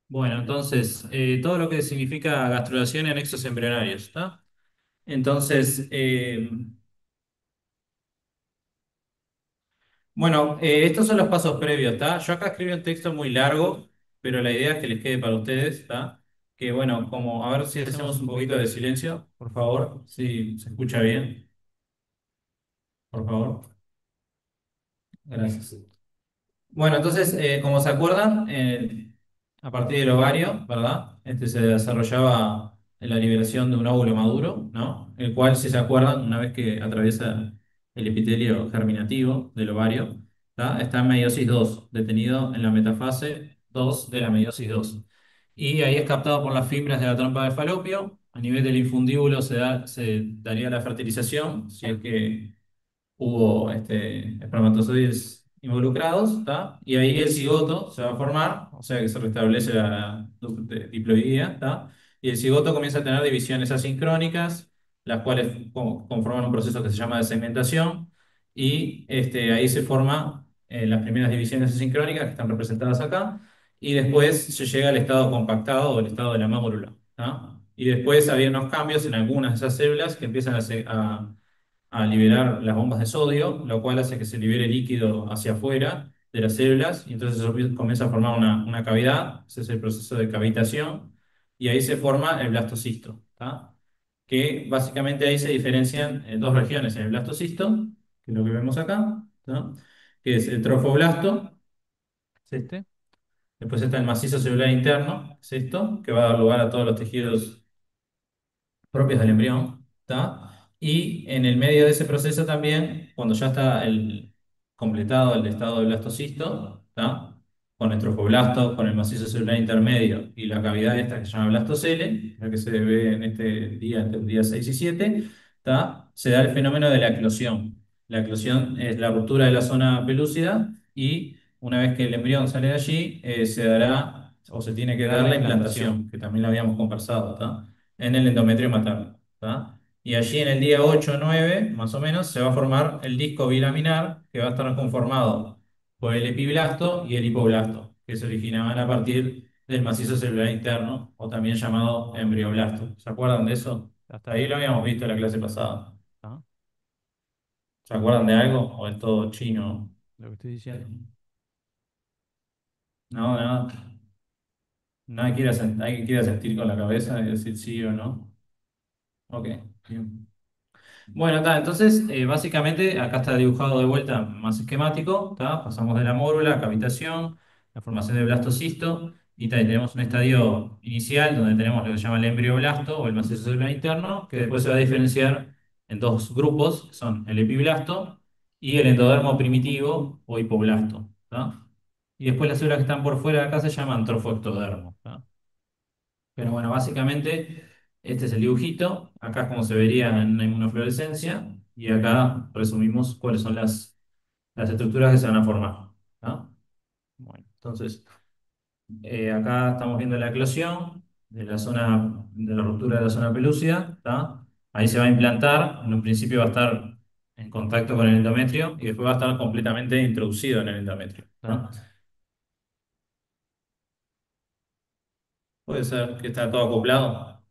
Bueno, entonces, todo lo que significa gastrulación y anexos embrionarios, ¿está? Entonces, bueno, estos son los pasos previos, ¿está? Yo acá escribí un texto muy largo, pero la idea es que les quede para ustedes, ¿está? Que bueno, como a ver si hacemos un poquito de silencio, por favor, si se escucha bien, por favor. Gracias. Bueno, entonces, como se acuerdan, a partir del ovario, ¿verdad? Este se desarrollaba la liberación de un óvulo maduro, ¿no? El cual, si se acuerdan, una vez que atraviesa el epitelio germinativo del ovario, ¿tá? Está en meiosis 2, detenido en la metafase 2 de la meiosis 2. Y ahí es captado por las fibras de la trompa de falopio. A nivel del infundíbulo se daría la fertilización, si es que hubo espermatozoides involucrados, ¿tá? Y ahí el cigoto se va a formar, o sea que se restablece la diploidía, ¿tá? Y el cigoto comienza a tener divisiones asincrónicas, las cuales conforman un proceso que se llama de segmentación, y ahí se forman las primeras divisiones asincrónicas que están representadas acá, y después se llega al estado compactado o el estado de la mácula, ¿tá? Y después había unos cambios en algunas de esas células que empiezan a liberar las bombas de sodio, lo cual hace que se libere líquido hacia afuera de las células y entonces eso comienza a formar una cavidad, ese es el proceso de cavitación, y ahí se forma el blastocisto, ¿tá? Que básicamente ahí se diferencian dos regiones en el blastocisto, que es lo que vemos acá, ¿tá? Que es el trofoblasto, ¿es este? Después está el macizo celular interno, es esto, que va a dar lugar a todos los tejidos propias del embrión, ¿tá? Y en el medio de ese proceso también, cuando ya está completado el estado de blastocisto, ¿tá? Con el trofoblasto, con el macizo celular intermedio y la cavidad esta que se llama blastocele, la que se ve en este día, entre el día 6 y 7, ¿tá? Se da el fenómeno de la eclosión. La eclosión es la ruptura de la zona pelúcida y una vez que el embrión sale de allí, se dará o se tiene que dar la implantación, que también la habíamos conversado, ¿tá? En el endometrio materno, ¿tá? Y allí en el día 8 o 9, más o menos, se va a formar el disco bilaminar que va a estar conformado por el epiblasto y el hipoblasto, que se originaban a partir del macizo celular interno, o también llamado embrioblasto. ¿Se acuerdan de eso? Hasta ahí lo habíamos visto en la clase pasada. ¿Ah? ¿Se acuerdan de algo? ¿O es todo chino lo que estoy diciendo? No, nada. Nadie quiere, alguien quiere sentir con la cabeza y decir sí o no. Ok, bien. Bueno, está, entonces básicamente acá está dibujado de vuelta más esquemático, ¿tá? Pasamos de la mórula, cavitación, la formación del blastocisto, y tenemos un estadio inicial donde tenemos lo que se llama el embrioblasto o el macizo celular interno, que después se va a diferenciar en dos grupos, que son el epiblasto y el endodermo primitivo o hipoblasto, ¿tá? Y después las células que están por fuera de acá se llaman trofoectodermo, ¿tá? Pero bueno, básicamente este es el dibujito. Acá es como se vería en una inmunofluorescencia. Y acá resumimos cuáles son las estructuras que se van a formar, ¿tá? Bueno, entonces acá estamos viendo la eclosión de la zona, de la ruptura de la zona pelúcida, ¿tá? Ahí se va a implantar. En un principio va a estar en contacto con el endometrio y después va a estar completamente introducido en el endometrio, ¿tá? Puede ser que está todo acoplado.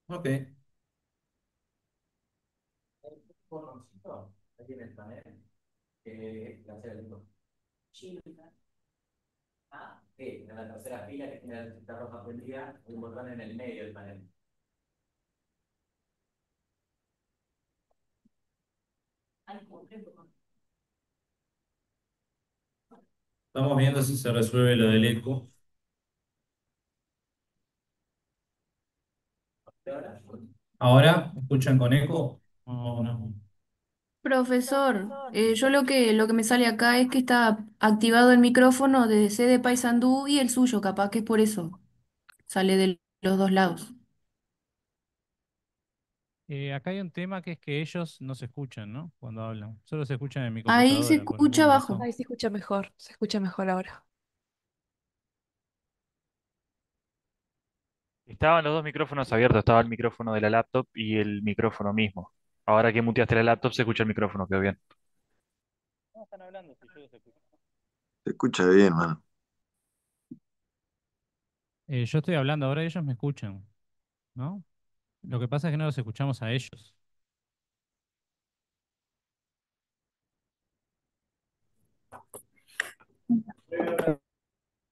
Ok. Aquí en el panel, la célula. Sí, en la tercera fila que tiene la lucecita roja prendida, un botón en el medio del panel. Estamos viendo si se resuelve lo del eco. ¿Ahora? ¿Escuchan con eco? No, no. Profesor, yo lo que me sale acá es que está activado el micrófono de C de Paysandú y el suyo, capaz que es por eso. Sale de los dos lados. Acá hay un tema que es que ellos no se escuchan, ¿no? Cuando hablan. Solo se escuchan en mi Ahí se computadora por escucha alguna abajo. razón. Ahí se escucha mejor ahora. Estaban los dos micrófonos abiertos, estaba el micrófono de la laptop y el micrófono mismo. Ahora que muteaste la laptop se escucha el micrófono, quedó bien. No, están hablando, si yo los escucho. Se escucha bien, mano. Yo estoy hablando ahora y ellos me escuchan, ¿no? Lo que pasa es que no los escuchamos a ellos.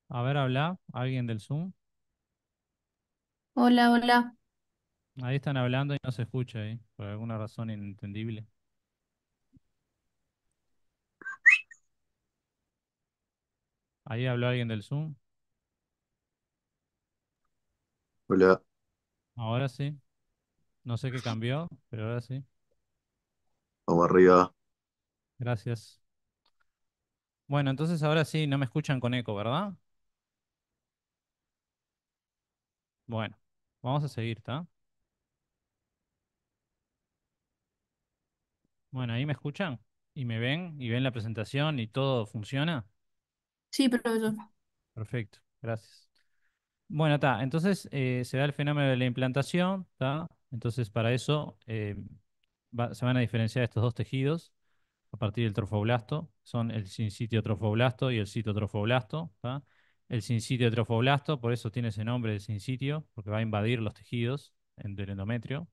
A ver, habla, alguien del Zoom. Hola, hola. Ahí están hablando y no se escucha ahí, por alguna razón inentendible. Ahí habló alguien del Zoom. Hola, Ahora sí. No sé qué cambió, pero ahora sí. vamos arriba. Gracias. Bueno, entonces ahora sí, no me escuchan con eco, ¿verdad? Bueno, vamos a seguir, ¿está? Bueno, ahí me escuchan y ven la presentación y todo funciona. Sí, profesor. Perfecto, gracias. Bueno, está. Entonces se da el fenómeno de la implantación, ¿está? Entonces para eso se van a diferenciar estos dos tejidos a partir del trofoblasto. Son el sincitio trofoblasto y el citotrofoblasto, ¿tá? El sincitio trofoblasto, por eso tiene ese nombre de sincitio, porque va a invadir los tejidos del endometrio.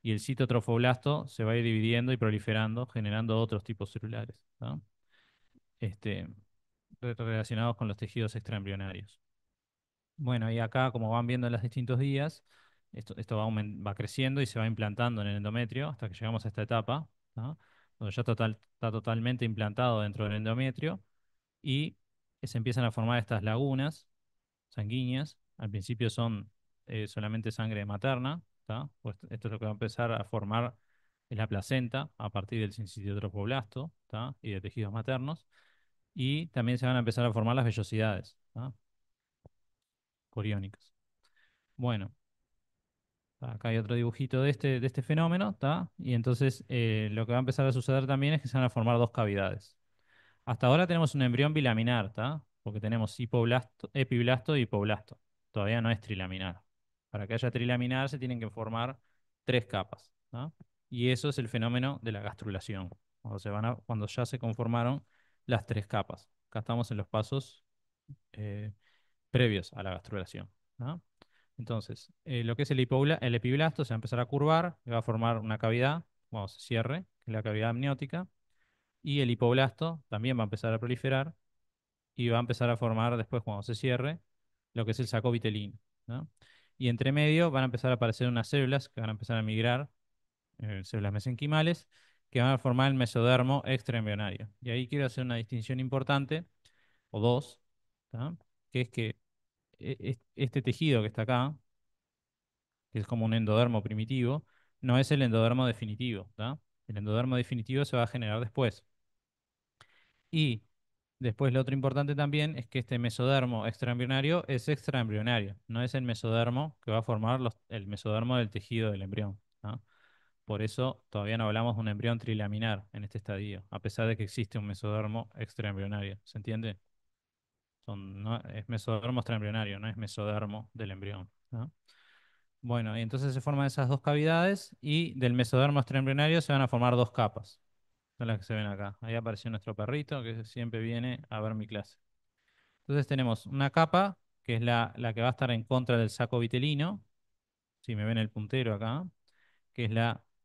Y el citotrofoblasto se va a ir dividiendo y proliferando, generando otros tipos celulares, ¿tá? Este, relacionados con los tejidos extraembrionarios. Bueno, y acá, como van viendo en los distintos días, esto va creciendo y se va implantando en el endometrio hasta que llegamos a esta etapa, ¿no? Donde ya está totalmente implantado dentro del endometrio y se empiezan a formar estas lagunas sanguíneas. Al principio son solamente sangre materna, ¿tá? Pues esto es lo que va a empezar a formar en la placenta a partir del sincitio trophoblasto, ¿tá? Y de tejidos maternos. Y también se van a empezar a formar las vellosidades, ¿tá? Coriónicas. Bueno, acá hay otro dibujito de este fenómeno, ¿tá? Y entonces lo que va a empezar a suceder también es que se van a formar dos cavidades. Hasta ahora tenemos un embrión bilaminar, ¿tá? Porque tenemos epiblasto y hipoblasto. Todavía no es trilaminar. Para que haya trilaminar se tienen que formar tres capas, ¿tá? Y eso es el fenómeno de la gastrulación. Cuando ya se conformaron las tres capas. Acá estamos en los pasos eh, previos a la gastrulación, ¿no? Entonces, lo que es el epiblasto se va a empezar a curvar y va a formar una cavidad, vamos, cierre, que es la cavidad amniótica, y el hipoblasto también va a empezar a proliferar y va a empezar a formar después, cuando se cierre, lo que es el saco vitelino, ¿no? Y entre medio van a empezar a aparecer unas células que van a empezar a migrar, células mesenquimales, que van a formar el mesodermo extraembrionario. Y ahí quiero hacer una distinción importante, o dos, ¿tá? Que es que este tejido que está acá, que es como un endodermo primitivo, no es el endodermo definitivo, ¿tá? El endodermo definitivo se va a generar después. Y después lo otro importante también es que este mesodermo extraembrionario es extraembrionario, no es el mesodermo que va a formar el mesodermo del tejido del embrión, ¿tá? Por eso todavía no hablamos de un embrión trilaminar en este estadio, a pesar de que existe un mesodermo extraembrionario. ¿Se entiende? Es mesodermo extraembrionario, no es mesodermo del embrión, ¿no? Bueno, y entonces se forman esas dos cavidades y del mesodermo extraembrionario se van a formar dos capas. Son las que se ven acá. Ahí apareció nuestro perrito que siempre viene a ver mi clase. Entonces tenemos una capa que es la que va a estar en contra del saco vitelino. Si me ven el puntero acá, que es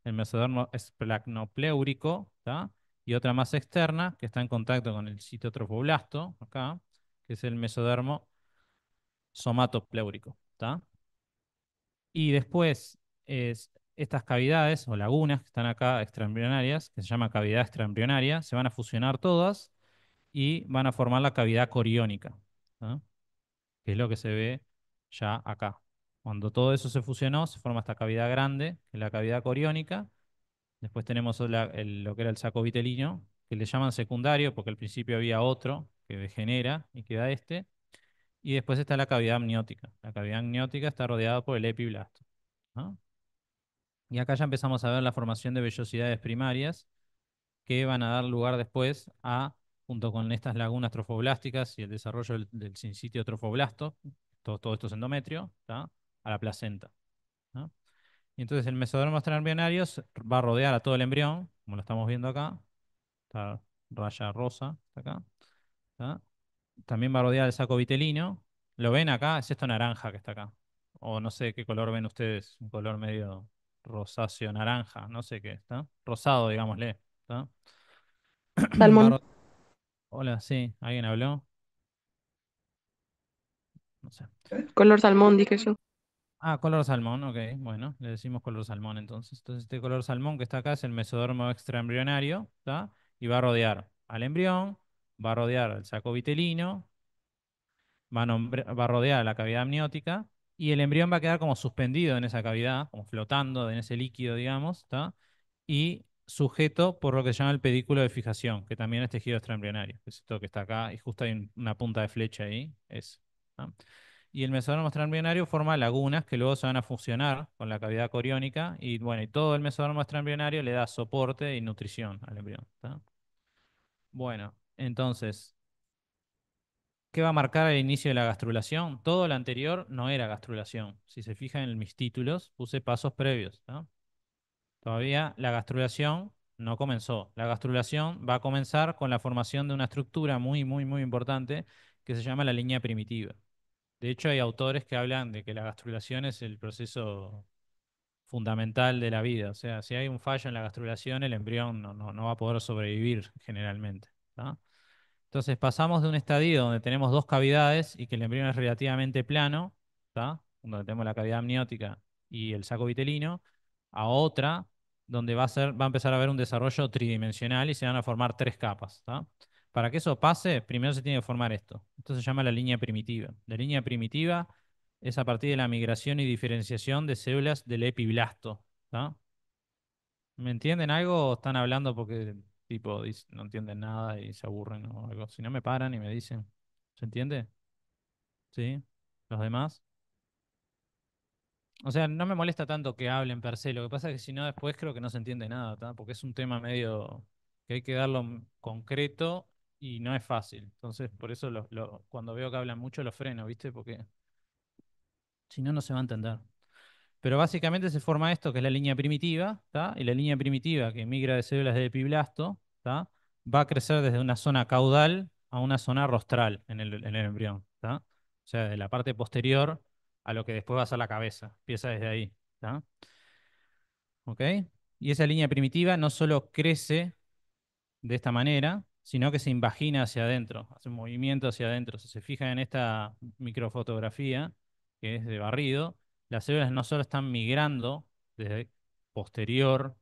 el mesodermo esplagnopleurico, ¿tá? Y otra más externa que está en contacto con el citotrofoblasto, acá, que es el mesodermo somatopleúrico, ¿tá? Y después, estas cavidades o lagunas que están acá extraembrionarias, que se llama cavidad extraembrionaria, se van a fusionar todas y van a formar la cavidad coriónica, ¿tá? Que es lo que se ve ya acá. Cuando todo eso se fusionó, se forma esta cavidad grande, que es la cavidad coriónica. Después tenemos lo que era el saco vitelino, que le llaman secundario porque al principio había otro que degenera y queda este. Y después está la cavidad amniótica. La cavidad amniótica está rodeada por el epiblasto, ¿no? Y acá ya empezamos a ver la formación de vellosidades primarias que van a dar lugar después junto con estas lagunas trofoblásticas y el desarrollo del sincitio trofoblasto, todo esto es endometrio, ¿tá? A la placenta, ¿no? Y entonces el mesodermo extraembrionario va a rodear a todo el embrión, como lo estamos viendo acá, esta raya rosa, está acá, ¿tá? También va a rodear el saco vitelino, ¿Lo ven acá? Es esto naranja que está acá. O no sé qué color ven ustedes, un color medio rosáceo naranja, no sé qué, ¿está? Rosado, digámosle, ¿está? Salmón. Barro- Hola, sí, ¿alguien habló? No sé. Color salmón, dije yo. Ah, color salmón, ok, bueno, le decimos color salmón entonces. Entonces este color salmón que está acá es el mesodermo extraembrionario, ¿está? Y va a rodear al embrión, va a rodear al saco vitelino, va a rodear la cavidad amniótica y el embrión va a quedar como suspendido en esa cavidad, como flotando en ese líquido, digamos, ¿está? Y sujeto por lo que se llama el pedículo de fijación, que también es tejido extraembrionario, que es esto que está acá y justo hay una punta de flecha ahí, es. Y el mesodermo extraembrionario forma lagunas que luego se van a fusionar con la cavidad coriónica y bueno, y todo el mesodermo extraembrionario le da soporte y nutrición al embrión, ¿está? Bueno, entonces, ¿qué va a marcar el inicio de la gastrulación? Todo lo anterior no era gastrulación. Si se fijan en mis títulos, puse pasos previos, ¿no? Todavía la gastrulación no comenzó. La gastrulación va a comenzar con la formación de una estructura muy, muy, muy importante que se llama la línea primitiva. De hecho, hay autores que hablan de que la gastrulación es el proceso fundamental de la vida. O sea, si hay un fallo en la gastrulación, el embrión no va a poder sobrevivir generalmente, ¿tá? Entonces pasamos de un estadio donde tenemos dos cavidades y que el embrión es relativamente plano, ¿tá? Donde tenemos la cavidad amniótica y el saco vitelino, a otra donde va a empezar a haber un desarrollo tridimensional y se van a formar tres capas, ¿tá? Para que eso pase, primero se tiene que formar esto. Esto se llama la línea primitiva. La línea primitiva es a partir de la migración y diferenciación de células del epiblasto, ¿tá? ¿Me entienden algo o están hablando porque tipo no entienden nada y se aburren o algo? Si no me paran y me dicen, ¿se entiende? ¿Sí? ¿Los demás? O sea, no me molesta tanto que hablen per se, lo que pasa es que si no después creo que no se entiende nada, ¿tá? Porque es un tema medio que hay que darlo concreto y no es fácil. Entonces, por eso cuando veo que hablan mucho lo freno, ¿viste? Porque si no, no se va a entender. Pero básicamente se forma esto, que es la línea primitiva, ¿tá? Y la línea primitiva que migra de células de epiblasto, ¿tá? Va a crecer desde una zona caudal a una zona rostral en el embrión, ¿tá? O sea, de la parte posterior a lo que después va a ser la cabeza. Empieza desde ahí, ¿tá? ¿Ok? Y esa línea primitiva no solo crece de esta manera, sino que se invagina hacia adentro, hace un movimiento hacia adentro. Si se fijan en esta microfotografía, que es de barrido, las células no solo están migrando desde posterior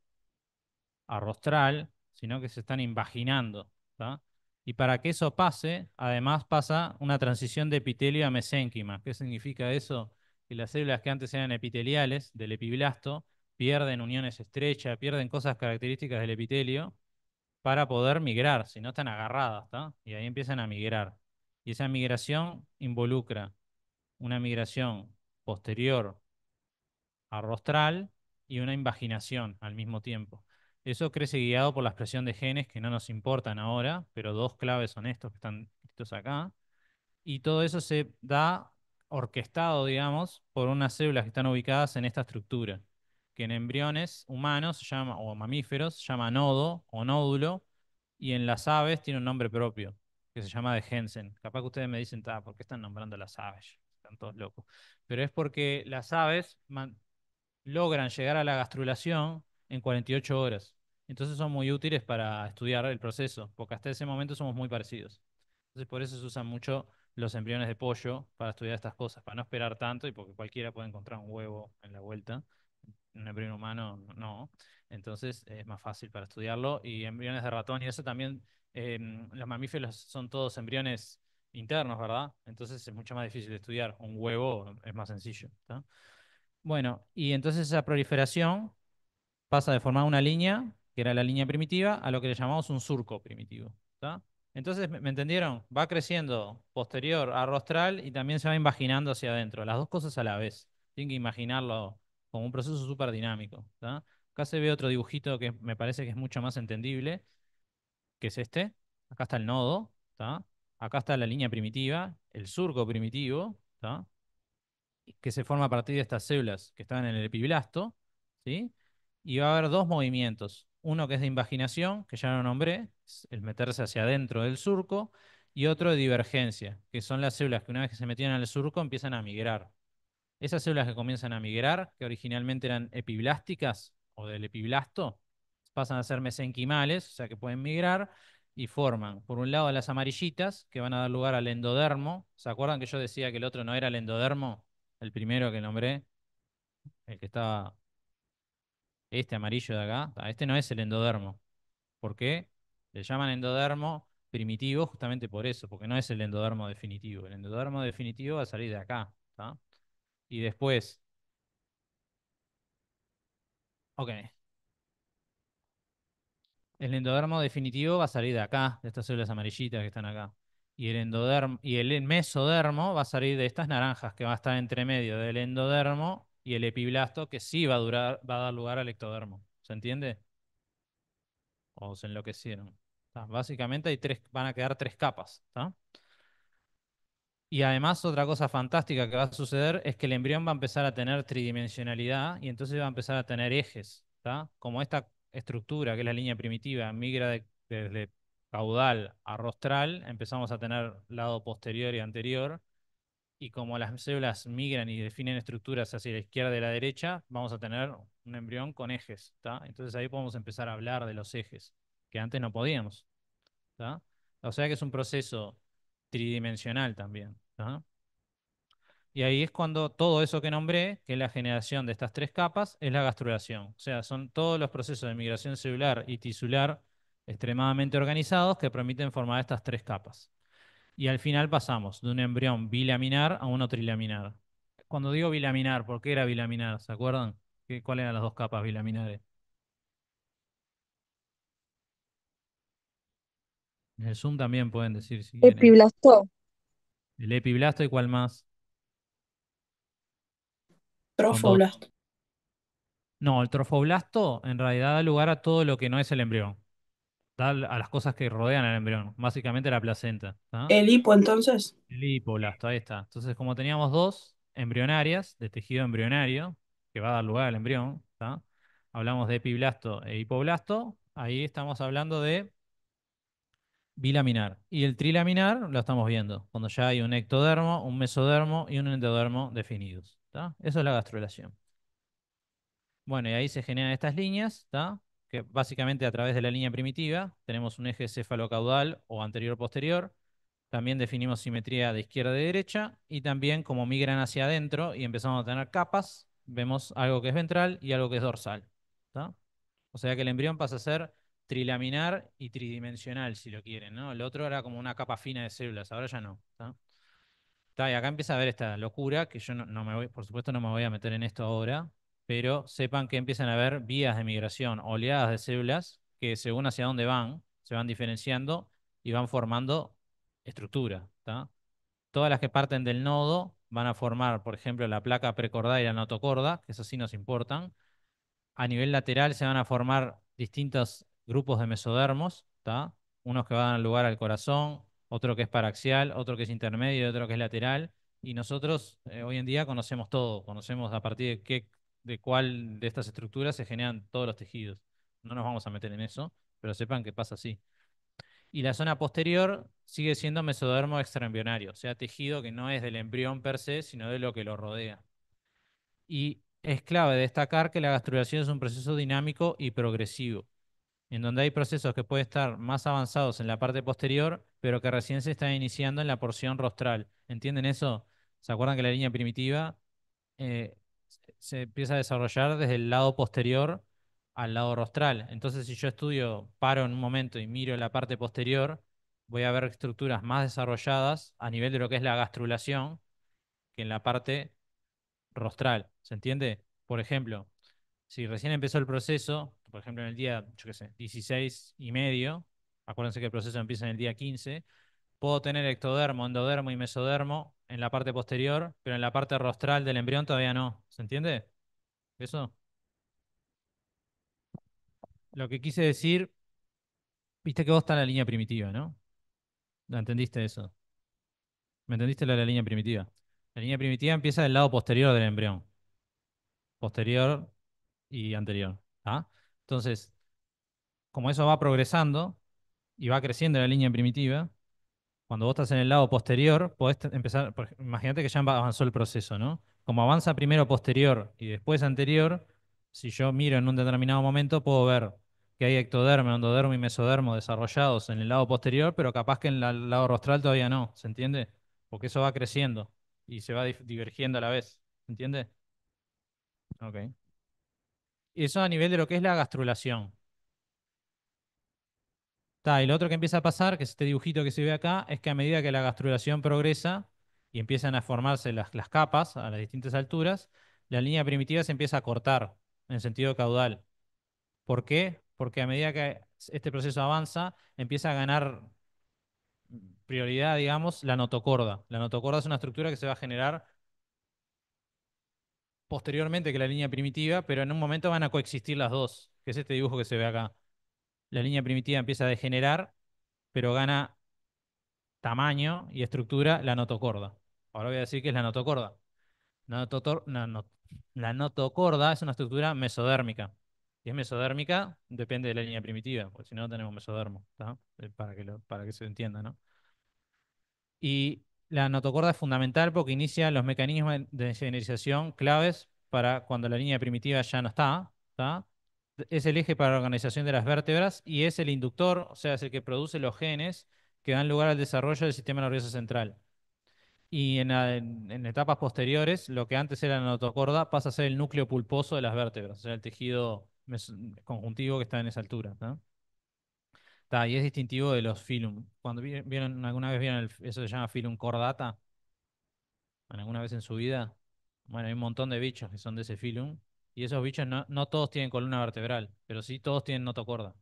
a rostral, sino que se están invaginando, ¿tá? Y para que eso pase, además pasa una transición de epitelio a mesénquima. ¿Qué significa eso? Que las células que antes eran epiteliales del epiblasto pierden uniones estrechas, pierden cosas características del epitelio para poder migrar, si no están agarradas, ¿tá? Y ahí empiezan a migrar. Y esa migración involucra una migración posterior a rostral y una invaginación al mismo tiempo. Eso crece guiado por la expresión de genes que no nos importan ahora, pero dos claves son estos que están escritos acá. Y todo eso se da orquestado, digamos, por unas células que están ubicadas en esta estructura, que en embriones humanos se llama, o mamíferos se llama nodo o nódulo, y en las aves tiene un nombre propio, que se llama de Jensen. Capaz que ustedes me dicen, ¿por qué están nombrando las aves? Están todos locos. Pero es porque las aves logran llegar a la gastrulación en 48 horas. Entonces son muy útiles para estudiar el proceso, porque hasta ese momento somos muy parecidos. Entonces por eso se usan mucho los embriones de pollo para estudiar estas cosas, para no esperar tanto y porque cualquiera puede encontrar un huevo en la vuelta. Un embrión humano no. Entonces es más fácil para estudiarlo. Y embriones de ratón y eso también, los mamíferos son todos embriones internos, ¿verdad? Entonces es mucho más difícil de estudiar. Un huevo es más sencillo, ¿tá? Bueno, y entonces esa proliferación pasa de formar una línea, que era la línea primitiva, a lo que le llamamos un surco primitivo, ¿tá? Entonces, ¿me entendieron? Va creciendo posterior a rostral y también se va imaginando hacia adentro, las dos cosas a la vez. Tienen que imaginarlo como un proceso súper dinámico, ¿tá? Acá se ve otro dibujito que me parece que es mucho más entendible, que es este. Acá está el nodo, ¿tá? Acá está la línea primitiva, el surco primitivo, ¿tá? Que se forma a partir de estas células que están en el epiblasto, ¿sí? Y va a haber dos movimientos. Uno que es de invaginación, que ya lo nombré, es el meterse hacia adentro del surco, y otro de divergencia, que son las células que una vez que se metieron al surco empiezan a migrar. Esas células que comienzan a migrar, que originalmente eran epiblásticas o del epiblasto, pasan a ser mesenquimales, o sea que pueden migrar y forman, por un lado, las amarillitas, que van a dar lugar al endodermo. ¿Se acuerdan que yo decía que el otro no era el endodermo? El primero que nombré, el que estaba, este amarillo de acá. Este no es el endodermo. ¿Por qué? Le llaman endodermo primitivo justamente por eso, porque no es el endodermo definitivo. El endodermo definitivo va a salir de acá. ¿Tá? Y después, ok, el endodermo definitivo va a salir de acá, de estas células amarillitas que están acá. Y el endodermo y el mesodermo va a salir de estas naranjas que va a estar entre medio del endodermo y el epiblasto que sí va a dar lugar al ectodermo. ¿Se entiende? O se enloquecieron. ¿Tá? Básicamente van a quedar tres capas. ¿Tá? Y además otra cosa fantástica que va a suceder es que el embrión va a empezar a tener tridimensionalidad y entonces va a empezar a tener ejes, ¿tá? Como esta estructura, que es la línea primitiva, migra desde caudal a rostral, empezamos a tener lado posterior y anterior, y como las células migran y definen estructuras hacia la izquierda y la derecha, vamos a tener un embrión con ejes, ¿tá? Entonces ahí podemos empezar a hablar de los ejes, que antes no podíamos, ¿tá? O sea que es un proceso tridimensional también, ¿tá? Y ahí es cuando todo eso que nombré, que es la generación de estas tres capas, es la gastrulación. O sea, son todos los procesos de migración celular y tisular extremadamente organizados que permiten formar estas tres capas. Y al final pasamos de un embrión bilaminar a uno trilaminar. Cuando digo bilaminar, ¿por qué era bilaminar? ¿Se acuerdan? ¿Cuáles eran las dos capas bilaminares? En el Zoom también pueden decir si quieren. Epiblasto. El epiblasto y cuál más. Son dos. Trofoblasto. No, el trofoblasto en realidad da lugar a todo lo que no es el embrión. Da a las cosas que rodean al embrión, básicamente la placenta. ¿Tá? El hipo, entonces. El hipoblasto, ahí está. Entonces, como teníamos dos embrionarias de tejido embrionario, que va a dar lugar al embrión, ¿tá? Hablamos de epiblasto e hipoblasto, ahí estamos hablando de bilaminar. Y el trilaminar lo estamos viendo, cuando ya hay un ectodermo, un mesodermo y un endodermo definidos. ¿Tá? Eso es la gastrulación. Bueno, y ahí se generan estas líneas, ¿tá? Que básicamente a través de la línea primitiva tenemos un eje cefalocaudal o anterior-posterior. También definimos simetría de izquierda y derecha y también como migran hacia adentro y empezamos a tener capas, vemos algo que es ventral y algo que es dorsal. ¿Tá? O sea que el embrión pasa a ser trilaminar y tridimensional, si lo quieren, ¿no? El otro era como una capa fina de células, ahora ya no. ¿Tá? Y acá empieza a ver esta locura, que yo no me voy, por supuesto no me voy a meter en esto ahora, pero sepan que empiezan a haber vías de migración, oleadas de células, que según hacia dónde van, se van diferenciando y van formando estructura. ¿Tá? Todas las que parten del nodo van a formar, por ejemplo, la placa precorda y la notocorda, que eso sí nos importan. A nivel lateral se van a formar distintos grupos de mesodermos, ¿tá? Unos que van a dar lugar al corazón, otro que es paraxial, otro que es intermedio y otro que es lateral. Y nosotros hoy en día conocemos todo, conocemos a partir de cuál de estas estructuras se generan todos los tejidos. No nos vamos a meter en eso, pero sepan que pasa así. Y la zona posterior sigue siendo mesodermo extraembrionario, o sea, tejido que no es del embrión per se, sino de lo que lo rodea. Y es clave destacar que la gastrulación es un proceso dinámico y progresivo, en donde hay procesos que pueden estar más avanzados en la parte posterior, pero que recién se están iniciando en la porción rostral. ¿Entienden eso? ¿Se acuerdan que la línea primitiva eh, se empieza a desarrollar desde el lado posterior al lado rostral? Entonces, si yo paro en un momento y miro la parte posterior, voy a ver estructuras más desarrolladas a nivel de lo que es la gastrulación que en la parte rostral. ¿Se entiende? Por ejemplo, si recién empezó el proceso, por ejemplo en el día, yo qué sé, 16 y medio, acuérdense que el proceso empieza en el día 15, puedo tener ectodermo, endodermo y mesodermo en la parte posterior, pero en la parte rostral del embrión todavía no. ¿Se entiende? Eso. Lo que quise decir, viste que vos está en la línea primitiva, ¿no? ¿No entendiste eso? ¿Me entendiste la línea primitiva? La línea primitiva empieza del lado posterior del embrión. Posterior y anterior. ¿Ah? Entonces, como eso va progresando y va creciendo la línea primitiva, Cuando vos estás en el lado posterior, podés empezar, imagínate que ya avanzó el proceso, ¿no? Como avanza primero posterior y después anterior, si yo miro en un determinado momento, puedo ver que hay ectodermo, endodermo y mesodermo desarrollados en el lado posterior, pero capaz que en el lado rostral todavía no, ¿se entiende? Porque eso va creciendo y se va divergiendo a la vez, ¿se entiende? Ok. Y eso a nivel de lo que es la gastrulación. Y lo otro que empieza a pasar, que es este dibujito que se ve acá, es que a medida que la gastrulación progresa y empiezan a formarse las capas a las distintas alturas, la línea primitiva se empieza a cortar en sentido caudal. ¿Por qué? Porque a medida que este proceso avanza, empieza a ganar prioridad, digamos, la notocorda. La notocorda es una estructura que se va a generar posteriormente que la línea primitiva, pero en un momento van a coexistir las dos, que es este dibujo que se ve acá. La línea primitiva empieza a degenerar, pero gana tamaño y estructura la notocorda. Ahora voy a decir qué es la notocorda. La, la notocorda es una estructura mesodérmica. Si es mesodérmica, depende de la línea primitiva, porque si no, no tenemos mesodermo, ¿tá? Para que se entienda, ¿no? Y la notocorda es fundamental porque inicia los mecanismos de señalización claves para cuando la línea primitiva ya no está, ¿tá? Es el eje para la organización de las vértebras y es el inductor, o sea, es el que produce los genes que dan lugar al desarrollo del sistema nervioso central. Y en etapas posteriores, lo que antes era la notocorda pasa a ser el núcleo pulposo de las vértebras, o sea, el tejido conjuntivo que está en esa altura, ¿tá? Y es distintivo de los filum. Cuando vieron, alguna vez vieron eso se llama filum cordata, bueno, alguna vez en su vida, bueno, hay un montón de bichos que son de ese filum, y esos bichos no todos tienen columna vertebral, pero sí todos tienen notocorda,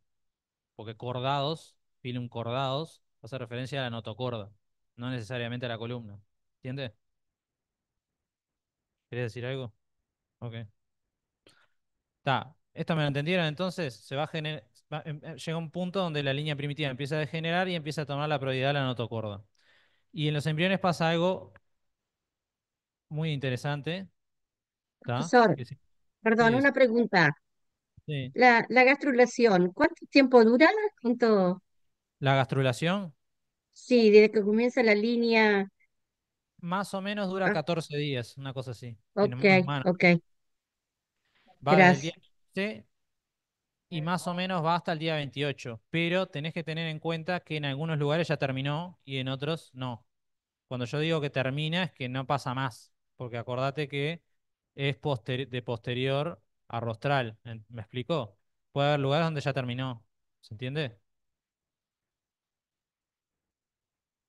porque cordados, filum cordados, hace referencia a la notocorda, no necesariamente a la columna. ¿Entiendes? ¿Querés decir algo? Ok. Esto me lo entendieron, entonces se va a generar, llega un punto donde la línea primitiva empieza a degenerar y empieza a tomar la prioridad de la notocorda. Y en los embriones pasa algo muy interesante, ¿está? Profesor, Que sí, perdón, sí, una pregunta. sí. La gastrulación, ¿cuánto tiempo dura? ¿Cuánto? La gastrulación Sí, desde que comienza la línea. más o menos dura Ah, 14 días, una cosa así, ok, en humano. ok, Va desde el día gracias. 15 y más o menos va hasta el día 28, pero tenés que tener en cuenta que en algunos lugares ya terminó y en otros no. Cuando yo digo que termina es que no pasa más, porque acordate que es de posterior a rostral. ¿Me explicó? Puede haber lugares donde ya terminó. ¿Se entiende?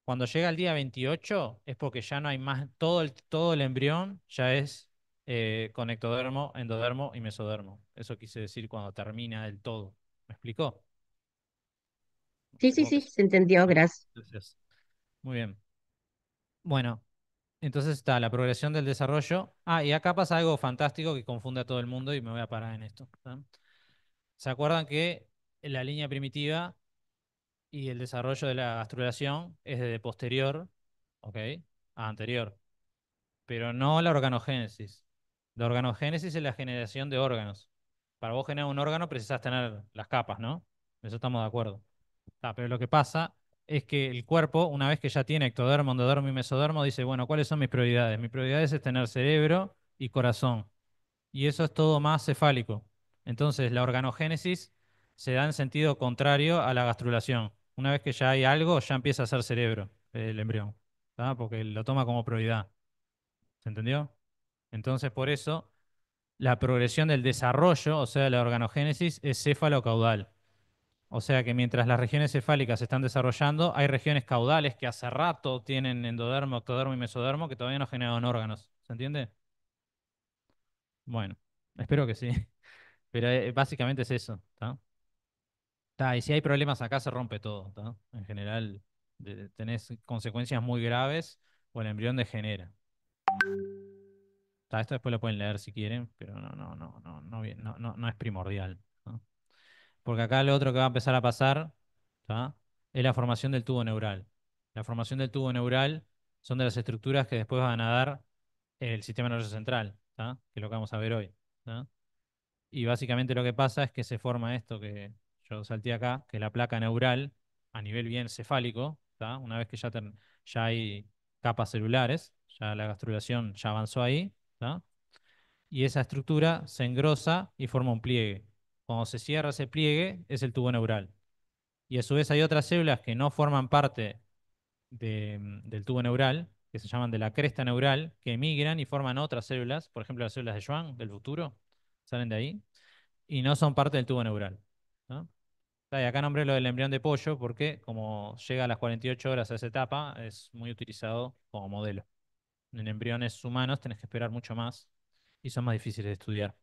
Cuando llega el día 28 es porque ya no hay más, todo el embrión ya es con ectodermo, endodermo y mesodermo. Eso quise decir cuando termina del todo. ¿Me explicó? Sí, sí, Supongo que sí, sí. se entendió, Muy bien. gracias. Gracias. Muy bien. Bueno, entonces está la progresión del desarrollo. Y acá pasa algo fantástico que confunde a todo el mundo y me voy a parar en esto. ¿Tá? ¿Se acuerdan que la línea primitiva y el desarrollo de la gastrulación es de posterior, ¿ok? A anterior, pero no la organogénesis. La organogénesis es la generación de órganos. Para vos generar un órgano precisás tener las capas, ¿no? Eso estamos de acuerdo. Pero lo que pasa es que el cuerpo, una vez que ya tiene ectodermo, endodermo y mesodermo, dice, bueno, ¿cuáles son mis prioridades? Mis prioridades es tener cerebro y corazón. Y eso es todo más cefálico. Entonces, la organogénesis se da en sentido contrario a la gastrulación. Una vez que ya hay algo, ya empieza a ser cerebro el embrión, ¿tá? Porque lo toma como prioridad. ¿Se entendió? Entonces, por eso, la progresión del desarrollo, o sea, la organogénesis, es céfalo-caudal. O sea que mientras las regiones cefálicas se están desarrollando, hay regiones caudales que hace rato tienen endodermo, ectodermo y mesodermo que todavía no generan órganos. ¿Se entiende? Bueno, espero que sí. Pero básicamente es eso, ¿tá? Y si hay problemas acá se rompe todo, ¿tá? En general tenés consecuencias muy graves o el embrión degenera. Esto después lo pueden leer si quieren, pero no es primordial, ¿no? Porque acá lo otro que va a empezar a pasar, ¿tá? Es la formación del tubo neural. La formación del tubo neural son de las estructuras que después van a dar el sistema nervioso central, ¿tá? Que es lo que vamos a ver hoy, ¿tá? Y básicamente lo que pasa es que se forma esto que yo salté acá, que es la placa neural a nivel bien cefálico, ¿tá? Una vez que ya hay capas celulares, ya la gastrulación ya avanzó ahí, ¿tá? Y esa estructura se engrosa y forma un pliegue. Cuando se cierra ese pliegue es el tubo neural. Y a su vez hay otras células que no forman parte del tubo neural, que se llaman de la cresta neural, que emigran y forman otras células, por ejemplo las células de Schwann del futuro, salen de ahí, y no son parte del tubo neural, ¿no? Y acá nombré lo del embrión de pollo porque como llega a las 48 horas a esa etapa, es muy utilizado como modelo. En embriones humanos tenés que esperar mucho más y son más difíciles de estudiar.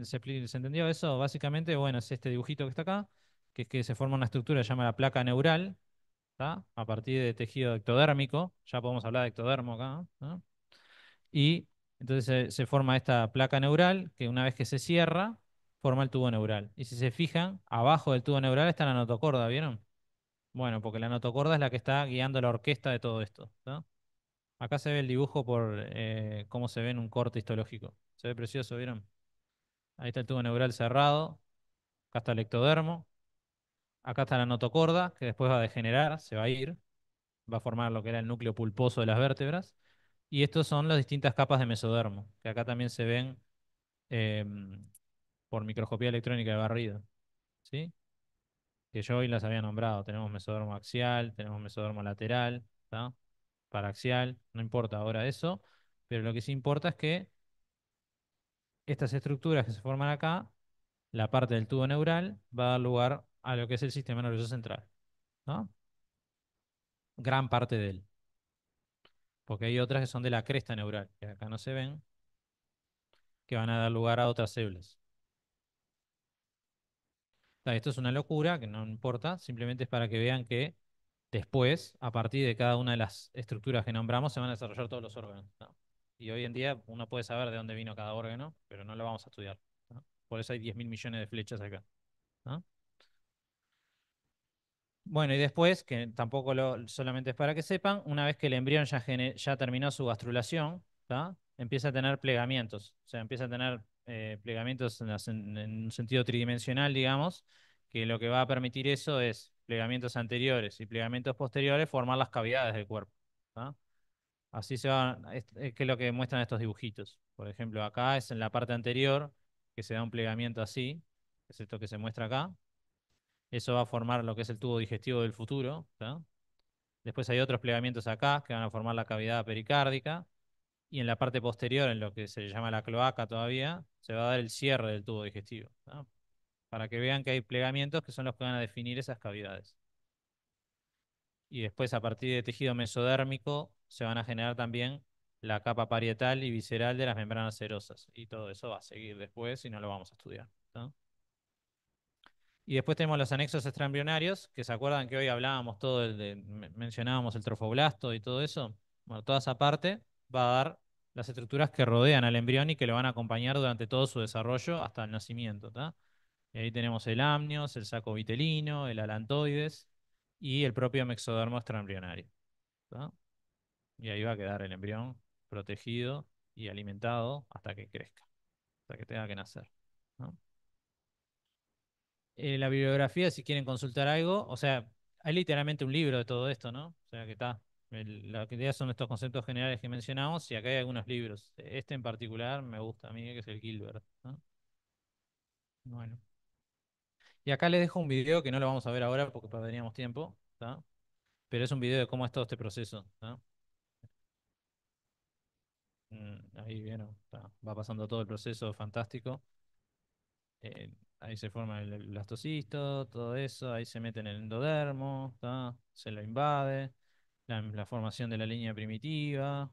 ¿Se entendió eso? Básicamente, bueno, es este dibujito que está acá, que es que se forma una estructura que se llama la placa neural, ¿tá? A partir de tejido ectodérmico, ya podemos hablar de ectodermo acá, ¿no? Y entonces se forma esta placa neural que una vez que se cierra, forma el tubo neural. Y si se fijan, abajo del tubo neural está la notocorda, ¿vieron? Bueno, porque la notocorda es la que está guiando la orquesta de todo esto, ¿tá? Acá se ve el dibujo por cómo se ve en un corte histológico. Se ve precioso, ¿vieron? Ahí está el tubo neural cerrado, acá está el ectodermo, acá está la notocorda, que después va a degenerar, se va a ir, va a formar lo que era el núcleo pulposo de las vértebras. Y estos son las distintas capas de mesodermo, que acá también se ven por microscopía electrónica de barrido, ¿sí? Que yo hoy las había nombrado. Tenemos mesodermo axial, tenemos mesodermo lateral, ¿tá? Paraxial, no importa ahora eso, pero lo que sí importa es que estas estructuras que se forman acá, la parte del tubo neural, va a dar lugar a lo que es el sistema nervioso central, ¿no? Gran parte de él, porque hay otras que son de la cresta neural, que acá no se ven, que van a dar lugar a otras células. Esto es una locura, que no importa, simplemente es para que vean que después, a partir de cada una de las estructuras que nombramos, se van a desarrollar todos los órganos, ¿no? Y hoy en día uno puede saber de dónde vino cada órgano, pero no lo vamos a estudiar, ¿no? Por eso hay 10.000 millones de flechas acá, ¿no? Bueno, y después, que tampoco solamente es para que sepan, una vez que el embrión ya terminó su gastrulación, ¿tá? Empieza a tener plegamientos, o sea, empieza a tener plegamientos en un sentido tridimensional, digamos, que lo que va a permitir eso es plegamientos anteriores y plegamientos posteriores formar las cavidades del cuerpo, ¿tá? Así se va, que es lo que muestran estos dibujitos. Por ejemplo, acá es en la parte anterior que se da un plegamiento así, es esto que se muestra acá. Eso va a formar lo que es el tubo digestivo del futuro, ¿tá? Después hay otros plegamientos acá que van a formar la cavidad pericárdica. Y en la parte posterior, en lo que se llama la cloaca todavía, se va a dar el cierre del tubo digestivo, ¿tá? Para que vean que hay plegamientos que son los que van a definir esas cavidades. Y después, a partir de tejido mesodérmico, se van a generar también la capa parietal y visceral de las membranas serosas. Y todo eso va a seguir después y no lo vamos a estudiar, ¿tá? Y después tenemos los anexos extraembrionarios, que se acuerdan que hoy hablábamos todo, mencionábamos el trofoblasto y todo eso. Bueno, toda esa parte va a dar las estructuras que rodean al embrión y que lo van a acompañar durante todo su desarrollo hasta el nacimiento, ¿tá? Y ahí tenemos el amnios, el saco vitelino, el alantoides y el propio mexodermo extraembrionario, ¿tá? Y ahí va a quedar el embrión protegido y alimentado hasta que crezca, hasta que tenga que nacer, ¿no? La bibliografía, si quieren consultar algo, o sea, hay literalmente un libro de todo esto, ¿no? O sea, que está. La idea son estos conceptos generales que mencionamos y acá hay algunos libros. Este en particular me gusta a mí, que es el Gilbert, ¿no? Bueno. Y acá les dejo un video que no lo vamos a ver ahora porque perderíamos tiempo, ¿tá? Pero es un video de cómo es todo este proceso, ¿tá? Ahí vieron, va pasando todo el proceso fantástico. Eh, Ahí se forma el blastocisto, todo eso, ahí se mete en el endodermo, ¿tá? Se lo invade, la formación de la línea primitiva,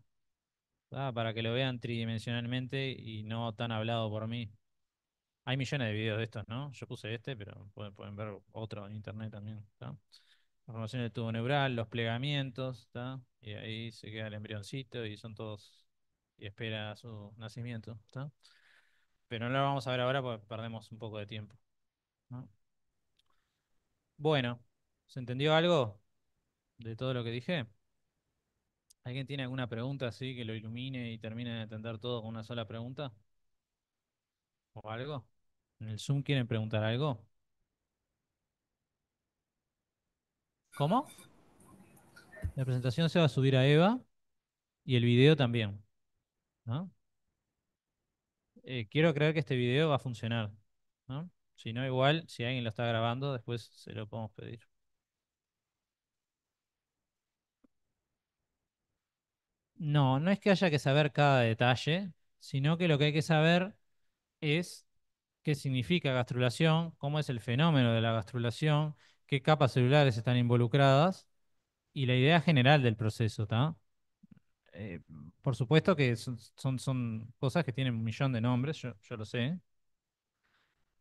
¿tá? Para que lo vean tridimensionalmente y no tan hablado por mí. Hay millones de videos de estos, ¿no? Yo puse este, pero pueden ver otro en internet también, ¿tá? La formación del tubo neural, los plegamientos, ¿tá? Y ahí se queda el embrioncito y son todos, y espera su nacimiento, ¿tá? Pero no lo vamos a ver ahora porque perdemos un poco de tiempo, ¿no? Bueno, ¿se entendió algo de todo lo que dije? ¿Alguien tiene alguna pregunta así que lo ilumine y termine de entender todo con una sola pregunta? ¿O algo? ¿En el Zoom quieren preguntar algo? ¿Cómo? La presentación se va a subir a Eva y el video también, ¿no? Quiero creer que este video va a funcionar, ¿no? Si no, igual, si alguien lo está grabando, después se lo podemos pedir. No, no es que haya que saber cada detalle, sino que lo que hay que saber es qué significa gastrulación, cómo es el fenómeno de la gastrulación, qué capas celulares están involucradas y la idea general del proceso, ¿tá? Eh, por supuesto que son cosas que tienen un millón de nombres, yo lo sé,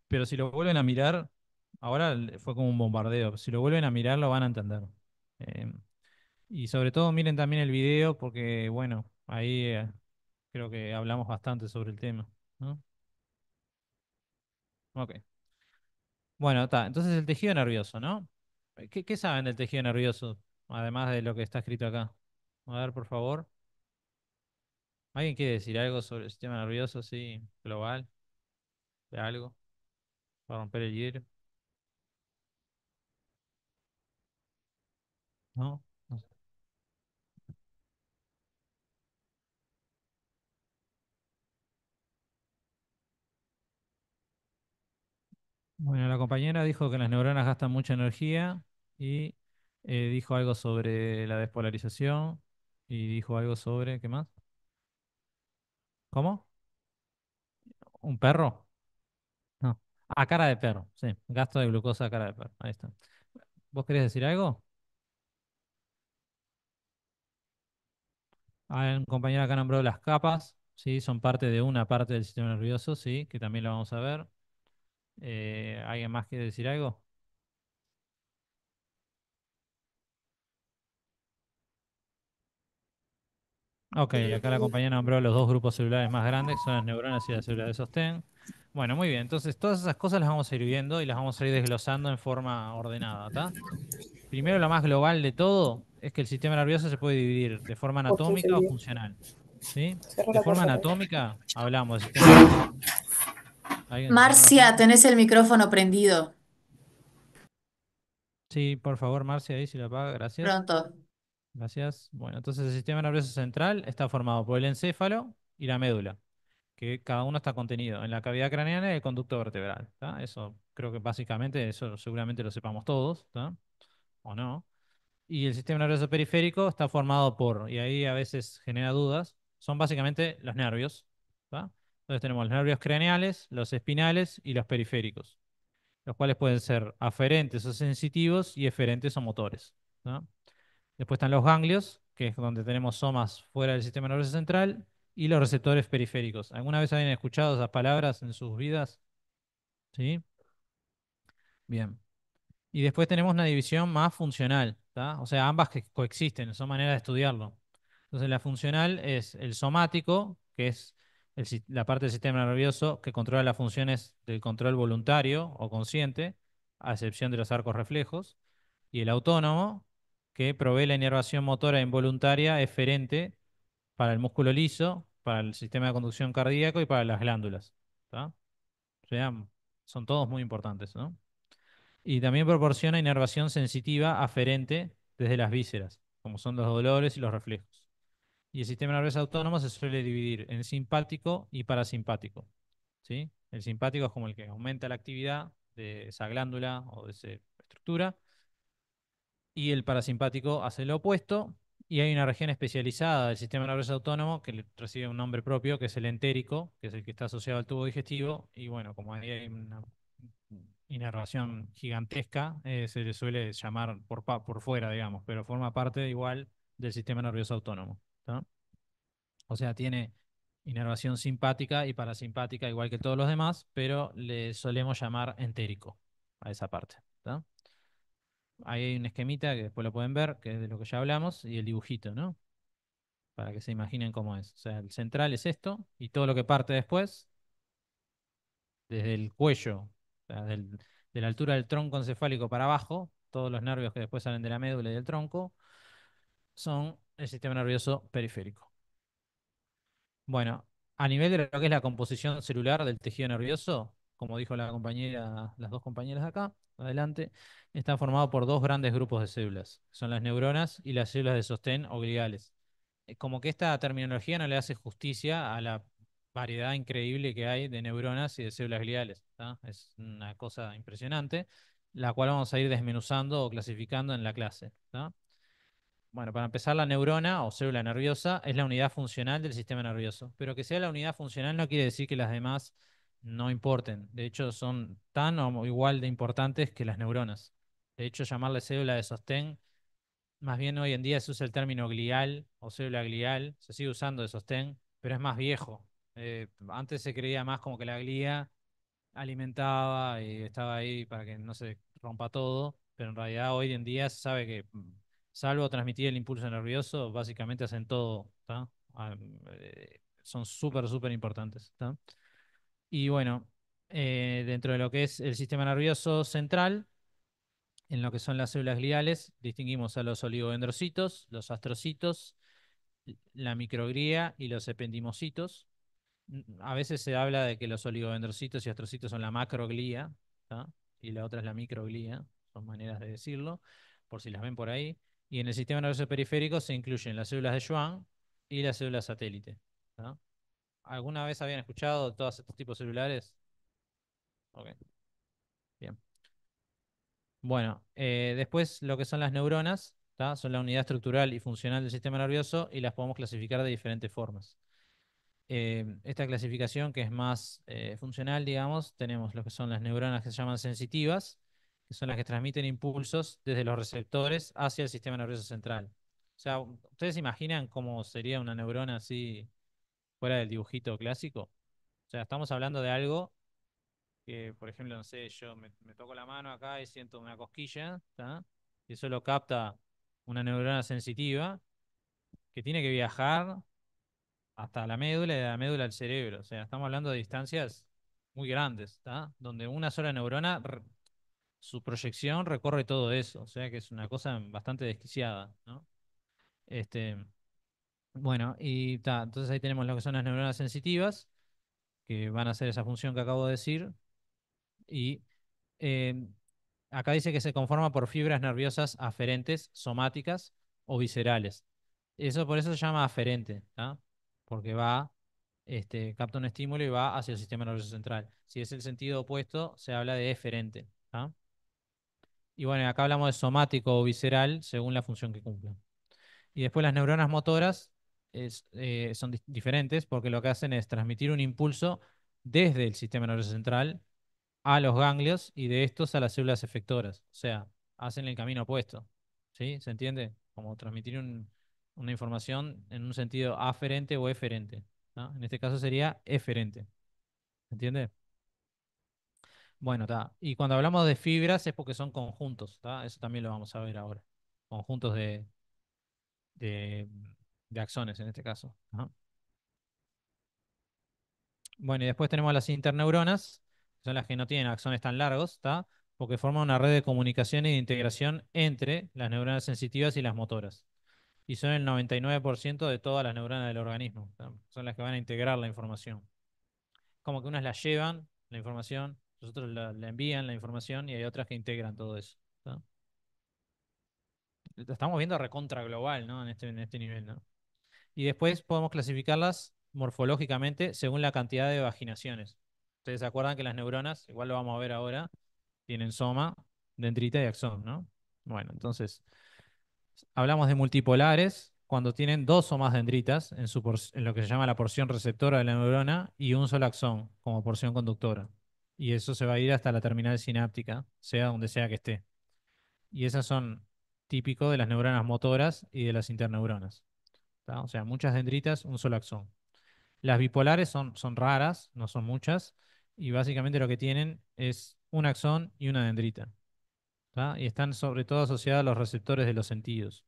pero si lo vuelven a mirar, ahora fue como un bombardeo, si lo vuelven a mirar lo van a entender. Eh, y sobre todo miren también el video porque, bueno, ahí creo que hablamos bastante sobre el tema, ¿no? Ok. Bueno, está. Entonces el tejido nervioso, ¿no? ¿Qué saben del tejido nervioso? Además de lo que está escrito acá. A ver, por favor. ¿Alguien quiere decir algo sobre el sistema nervioso, sí, global, de algo, para romper el hielo? ¿No? No sé. Bueno, la compañera dijo que las neuronas gastan mucha energía y dijo algo sobre la despolarización y dijo algo sobre, ¿qué más? ¿Cómo? ¿Un perro? No. Ah, cara de perro, sí. Gasto de glucosa a cara de perro. Ahí está. ¿Vos querés decir algo? Ah, un compañero acá nombró las capas, sí, son parte de una parte del sistema nervioso, sí, que también lo vamos a ver. ¿Alguien más quiere decir algo? Ok, acá la compañera nombró los dos grupos celulares más grandes, que son las neuronas y las células de sostén. Bueno, muy bien, entonces todas esas cosas las vamos a ir viendo y las vamos a ir desglosando en forma ordenada, ¿está? Primero, lo más global de todo es que el sistema nervioso se puede dividir de forma anatómica o funcional, ¿sí? De forma anatómica, hablamos del sistema nervioso. ¿Alguien del sistema Marcia, nervioso? tenés el micrófono prendido. Sí, por favor, Marcia, ahí si la apaga, gracias. Pronto. Gracias. Bueno, entonces el sistema nervioso central está formado por el encéfalo y la médula, que cada uno está contenido en la cavidad craneana y el conducto vertebral. ¿Tá? Eso creo que básicamente, eso seguramente lo sepamos todos, ¿tá? ¿O no? Y el sistema nervioso periférico está formado por, y ahí a veces genera dudas, son básicamente los nervios. ¿Tá? Entonces tenemos los nervios craneales, los espinales y los periféricos, los cuales pueden ser aferentes o sensitivos y eferentes o motores. ¿Tá? Después están los ganglios, que es donde tenemos somas fuera del sistema nervioso central, y los receptores periféricos. ¿Alguna vez habían escuchado esas palabras en sus vidas? ¿Sí? Bien. Y después tenemos una división más funcional, ¿tá? O sea, ambas que coexisten, son maneras de estudiarlo. Entonces, la funcional es el somático, que es la parte del sistema nervioso que controla las funciones del control voluntario o consciente, a excepción de los arcos reflejos, y el autónomo, que provee la inervación motora involuntaria eferente para el músculo liso, para el sistema de conducción cardíaco y para las glándulas, ¿tá? O sea, son todos muy importantes, ¿no? Y también proporciona inervación sensitiva aferente desde las vísceras, como son los dolores y los reflejos. Y el sistema nervioso autónomo se suele dividir en simpático y parasimpático, ¿sí? El simpático es como el que aumenta la actividad de esa glándula o de esa estructura, y el parasimpático hace lo opuesto, y hay una región especializada del sistema nervioso autónomo que recibe un nombre propio, que es el entérico, que es el que está asociado al tubo digestivo, y bueno, como ahí hay una inervación gigantesca, se le suele llamar por fuera, digamos, pero forma parte igual del sistema nervioso autónomo, ¿tá? O sea, tiene inervación simpática y parasimpática igual que todos los demás, pero le solemos llamar entérico a esa parte, ¿tá? Ahí hay un esquemita que después lo pueden ver, que es de lo que ya hablamos, y el dibujito, ¿no? Para que se imaginen cómo es. O sea, el central es esto, y todo lo que parte después, desde el cuello, o sea, de la altura del tronco encefálico para abajo, todos los nervios que después salen de la médula y del tronco, son el sistema nervioso periférico. Bueno, a nivel de lo que es la composición celular del tejido nervioso, como dijo la compañera, las dos compañeras de acá, adelante, está formado por dos grandes grupos de células, que son las neuronas y las células de sostén o gliales. Como que esta terminología no le hace justicia a la variedad increíble que hay de neuronas y de células gliales, ¿tá? Es una cosa impresionante, la cual vamos a ir desmenuzando o clasificando en la clase, ¿tá? Bueno, para empezar, la neurona o célula nerviosa es la unidad funcional del sistema nervioso, pero que sea la unidad funcional no quiere decir que las demás no importen. De hecho, son tan o igual de importantes que las neuronas. De hecho, llamarle célula de sostén, más bien hoy en día se usa el término glial o célula glial, se sigue usando de sostén, pero es más viejo. Antes se creía más como que la glía alimentaba y estaba ahí para que no se rompa todo, pero en realidad hoy en día se sabe que, salvo transmitir el impulso nervioso, básicamente hacen todo, ¿tá? Son súper, súper importantes, ¿tá? Y bueno, dentro de lo que es el sistema nervioso central, en lo que son las células gliales, distinguimos a los oligodendrocitos, los astrocitos, la microglía y los ependimocitos. A veces se habla de que los oligodendrocitos y astrocitos son la macroglía, ¿tá? Y la otra es la microglía, son maneras de decirlo, por si las ven por ahí. Y en el sistema nervioso periférico se incluyen las células de Schwann y las células satélite, ¿tá? ¿Alguna vez habían escuchado todos estos tipos celulares? Ok, bien. Bueno, después lo que son las neuronas, ¿tá? Son la unidad estructural y funcional del sistema nervioso y las podemos clasificar de diferentes formas. Esta clasificación que es más funcional, digamos, tenemos lo que son las neuronas que se llaman sensitivas, que son las que transmiten impulsos desde los receptores hacia el sistema nervioso central. O sea, ¿ustedes se imaginan cómo sería una neurona así fuera del dibujito clásico? O sea, estamos hablando de algo que, por ejemplo, no sé, yo me toco la mano acá y siento una cosquilla, ¿tá? Y eso lo capta una neurona sensitiva que tiene que viajar hasta la médula y de la médula al cerebro. O sea, estamos hablando de distancias muy grandes, ¿está? Donde una sola neurona, su proyección recorre todo eso. O sea que es una cosa bastante desquiciada, ¿no? Este, bueno, y ta, entonces ahí tenemos lo que son las neuronas sensitivas, que van a hacer esa función que acabo de decir. Y eh, acá dice que se conforma por fibras nerviosas aferentes, somáticas o viscerales. Eso por eso se llama aferente, ¿tá? Porque va, capta un estímulo y va hacia el sistema nervioso central. Si es el sentido opuesto, se habla de eferente, ¿tá? Y bueno, acá hablamos de somático o visceral según la función que cumplan. Y después las neuronas motoras son diferentes porque lo que hacen es transmitir un impulso desde el sistema nervioso central a los ganglios y de estos a las células efectoras. O sea, hacen el camino opuesto. ¿Sí? ¿Se entiende? Como transmitir una información en un sentido aferente o eferente, ¿no? En este caso sería eferente. ¿Se entiende? Bueno, está. Y cuando hablamos de fibras es porque son conjuntos, ¿tá? Eso también lo vamos a ver ahora. Conjuntos de, de axones en este caso. Ajá. Bueno, y después tenemos las interneuronas, que son las que no tienen axones tan largos, ¿está? Porque forman una red de comunicación y de integración entre las neuronas sensitivas y las motoras. Y son el 99% de todas las neuronas del organismo, ¿tá? Son las que van a integrar la información. Como que unas la llevan, la información, los otros la envían la información y hay otras que integran todo eso, ¿tá? Lo estamos viendo recontra global, ¿no? En este nivel, ¿no? Y después podemos clasificarlas morfológicamente según la cantidad de vaginaciones. Ustedes se acuerdan que las neuronas, igual lo vamos a ver ahora, tienen soma, dendrita y axón, ¿no? Bueno, entonces, hablamos de multipolares cuando tienen dos o más dendritas en lo que se llama la porción receptora de la neurona y un solo axón como porción conductora. Y eso se va a ir hasta la terminal sináptica, sea donde sea que esté. Y esas son típicos de las neuronas motoras y de las interneuronas, ¿tá? O sea, muchas dendritas, un solo axón. Las bipolares son raras, no son muchas, y básicamente lo que tienen es un axón y una dendrita, ¿tá? Y están sobre todo asociadas a los receptores de los sentidos.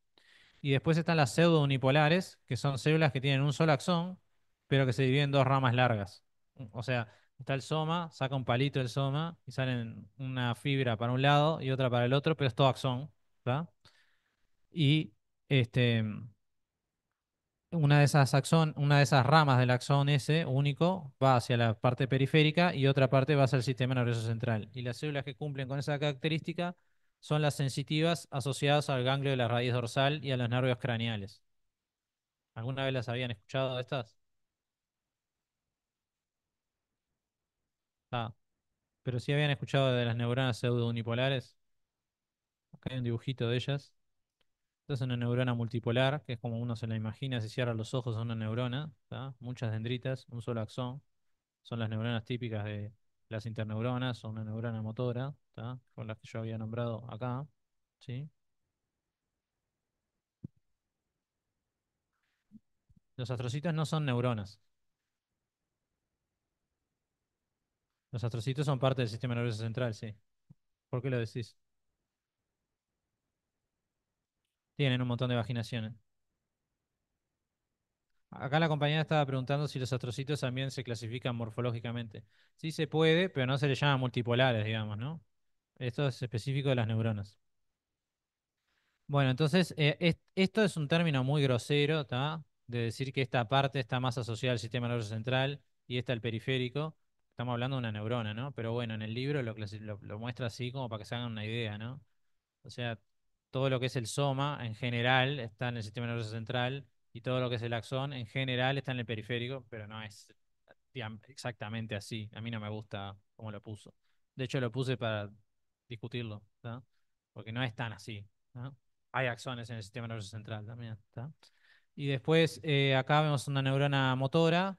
Y después están las pseudounipolares, que son células que tienen un solo axón, pero que se dividen en dos ramas largas. O sea, está el soma, saca un palito del soma y salen una fibra para un lado y otra para el otro, pero es todo axón, ¿tá? Y este, una de esas ramas del axón S único va hacia la parte periférica y otra parte va hacia el sistema nervioso central. Y las células que cumplen con esa característica son las sensitivas asociadas al ganglio de la raíz dorsal y a los nervios craneales. ¿Alguna vez las habían escuchado estas? Ah, pero sí habían escuchado de las neuronas pseudounipolares. Acá hay un dibujito de ellas. Esta es una neurona multipolar, que es como uno se la imagina si cierra los ojos a una neurona, ¿tá? Muchas dendritas, un solo axón. Son las neuronas típicas de las interneuronas o una neurona motora, ¿tá? Con las que yo había nombrado acá, ¿sí? Los astrocitos no son neuronas. Los astrocitos son parte del sistema nervioso central, sí. ¿Por qué lo decís? Tienen un montón de vaginaciones. Acá la compañera estaba preguntando si los astrocitos también se clasifican morfológicamente. Sí se puede, pero no se les llama multipolares, digamos, ¿no? Esto es específico de las neuronas. Bueno, entonces, esto es un término muy grosero, ¿tá? De decir que esta parte está más asociada al sistema nervioso central y esta al periférico. Estamos hablando de una neurona, ¿no? Pero bueno, en el libro lo muestra así como para que se hagan una idea, ¿no? O sea, todo lo que es el soma en general está en el sistema nervioso central y todo lo que es el axón en general está en el periférico, pero no es exactamente así. A mí no me gusta cómo lo puso. De hecho, lo puse para discutirlo, ¿tá? Porque no es tan así, ¿no? Hay axones en el sistema nervioso central también, ¿tá? Y después acá vemos una neurona motora,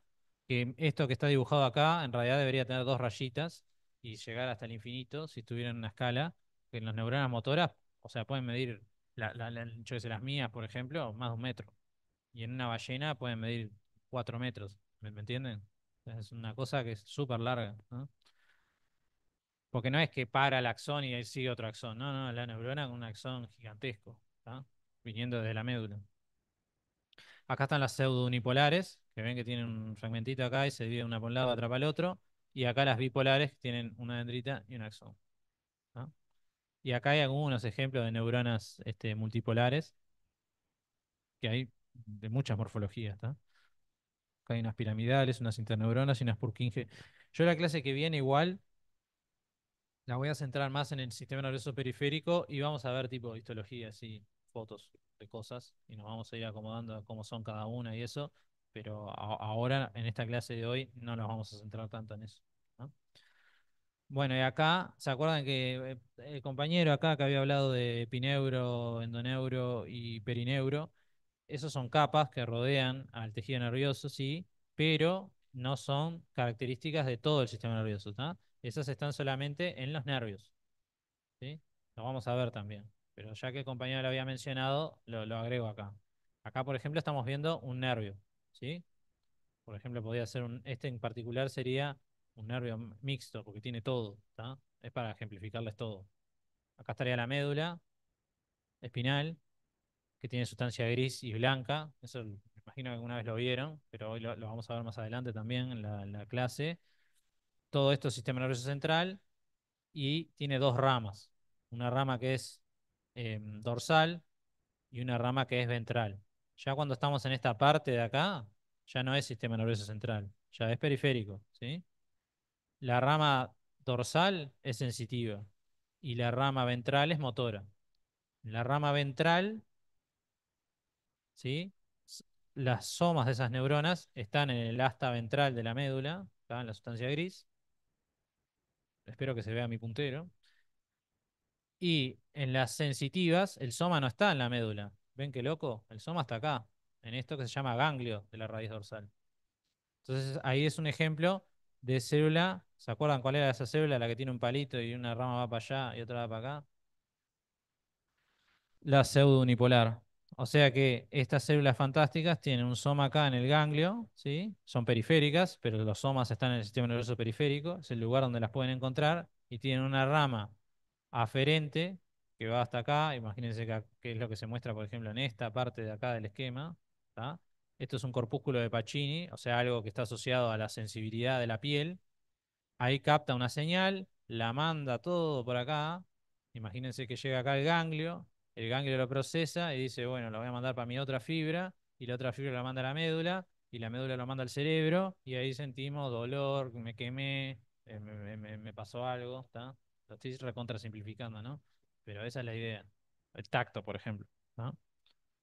que esto que está dibujado acá en realidad debería tener dos rayitas y llegar hasta el infinito si tuviera una escala. Que en las neuronas motoras, o sea, pueden medir, yo qué sé, las mías, por ejemplo, más de 1 metro. Y en una ballena pueden medir 4 metros. ¿Me entienden? Es una cosa que es súper larga, ¿no? Porque no es que para el axón y ahí sigue otro axón. No, no, la neurona con un axón gigantesco, ¿tá? Viniendo desde la médula. Acá están las pseudounipolares, que ven que tienen un fragmentito acá y se divide una por un lado, otra para el otro. Y acá las bipolares, que tienen una dendrita y un axón, ¿no? Y acá hay algunos ejemplos de neuronas multipolares, que hay de muchas morfologías, ¿tá? Acá hay unas piramidales, unas interneuronas y unas Purkinje. Yo la clase que viene igual la voy a centrar más en el sistema nervioso periférico y vamos a ver tipo histologías y fotos de cosas y nos vamos a ir acomodando a cómo son cada una y eso, pero ahora en esta clase de hoy no nos vamos a centrar tanto en eso, ¿no? Bueno, y acá, ¿se acuerdan que el compañero acá que había hablado de epineuro, endoneuro y perineuro? Esos son capas que rodean al tejido nervioso, sí, pero no son características de todo el sistema nervioso, ¿está? Esas están solamente en los nervios, ¿sí? Lo vamos a ver también. Pero ya que el compañero lo había mencionado, lo agrego acá. Acá, por ejemplo, estamos viendo un nervio, ¿sí? Por ejemplo, podría ser este en particular sería un nervio mixto, porque tiene todo, ¿está? Es para ejemplificarles todo. Acá estaría la médula espinal, que tiene sustancia gris y blanca. Eso me imagino que alguna vez lo vieron, pero hoy lo vamos a ver más adelante también en la clase. Todo esto es sistema nervioso central y tiene dos ramas. Una rama que es dorsal y una rama que es ventral. Ya cuando estamos en esta parte de acá, ya no es sistema nervioso central, ya es periférico, ¿sí? La rama dorsal es sensitiva y la rama ventral es motora. La rama ventral, ¿sí? S- Las somas de esas neuronas están en el asta ventral de la médula, acá en la sustancia gris. Espero que se vea mi puntero. Y en las sensitivas, el soma no está en la médula. ¿Ven qué loco? El soma está acá, en esto que se llama ganglio de la raíz dorsal. Entonces ahí es un ejemplo de célula. ¿Se acuerdan cuál era esa célula? La que tiene un palito y una rama va para allá y otra va para acá. La pseudounipolar. O sea que estas células fantásticas tienen un soma acá en el ganglio, ¿sí? Son periféricas, pero los somas están en el sistema nervioso periférico, es el lugar donde las pueden encontrar, y tienen una rama aferente que va hasta acá. Imagínense que es lo que se muestra, por ejemplo, en esta parte de acá del esquema, ¿tá? Esto es un corpúsculo de Pacini, o sea, algo que está asociado a la sensibilidad de la piel. Ahí capta una señal, la manda todo por acá. Imagínense que llega acá el ganglio lo procesa y dice, bueno, lo voy a mandar para mi otra fibra, y la otra fibra la manda a la médula, y la médula lo manda al cerebro, y ahí sentimos dolor, me quemé, me pasó algo, ¿está? Lo estoy recontra simplificando, ¿no? Pero esa es la idea. El tacto, por ejemplo, ¿no?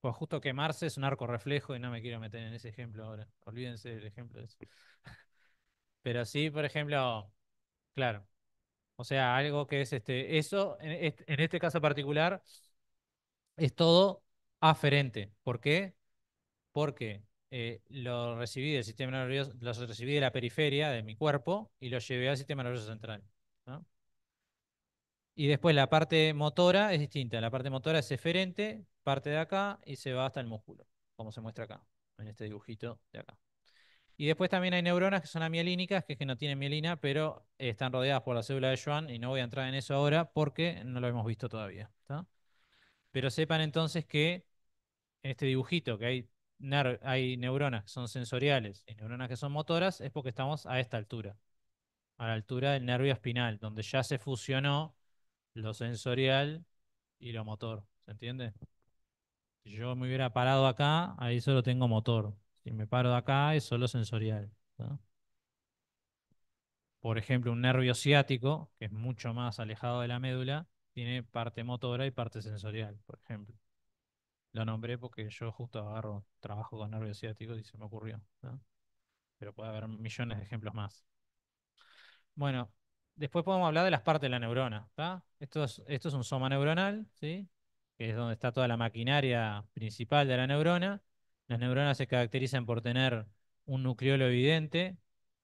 Pues justo quemarse es un arco reflejo y no me quiero meter en ese ejemplo ahora. Olvídense del ejemplo ese. Pero sí, por ejemplo, claro. O sea, algo que es eso, en este caso particular, es todo aferente. ¿Por qué? Porque lo recibí del sistema nervioso, lo recibí de la periferia de mi cuerpo y lo llevé al sistema nervioso central, ¿no? Y después la parte motora es distinta. La parte motora es eferente, parte de acá y se va hasta el músculo, como se muestra acá, en este dibujito de acá. Y después también hay neuronas que son amielínicas, que es que no tienen mielina, pero están rodeadas por la célula de Schwann, y no voy a entrar en eso ahora porque no lo hemos visto todavía, ¿está? Pero sepan entonces que en este dibujito que hay neuronas que son sensoriales y neuronas que son motoras, es porque estamos a esta altura, a la altura del nervio espinal, donde ya se fusionó lo sensorial y lo motor. ¿Se entiende? Si yo me hubiera parado acá, ahí solo tengo motor. Si me paro de acá, es solo sensorial, ¿no? Por ejemplo, un nervio ciático, que es mucho más alejado de la médula, tiene parte motora y parte sensorial, por ejemplo. Lo nombré porque yo justo trabajo con nervios ciáticos y se me ocurrió, ¿no? Pero puede haber millones de ejemplos más. Bueno, después podemos hablar de las partes de la neurona, ¿está? Esto es un soma neuronal, ¿sí? Que es donde está toda la maquinaria principal de la neurona. Las neuronas se caracterizan por tener un nucleolo evidente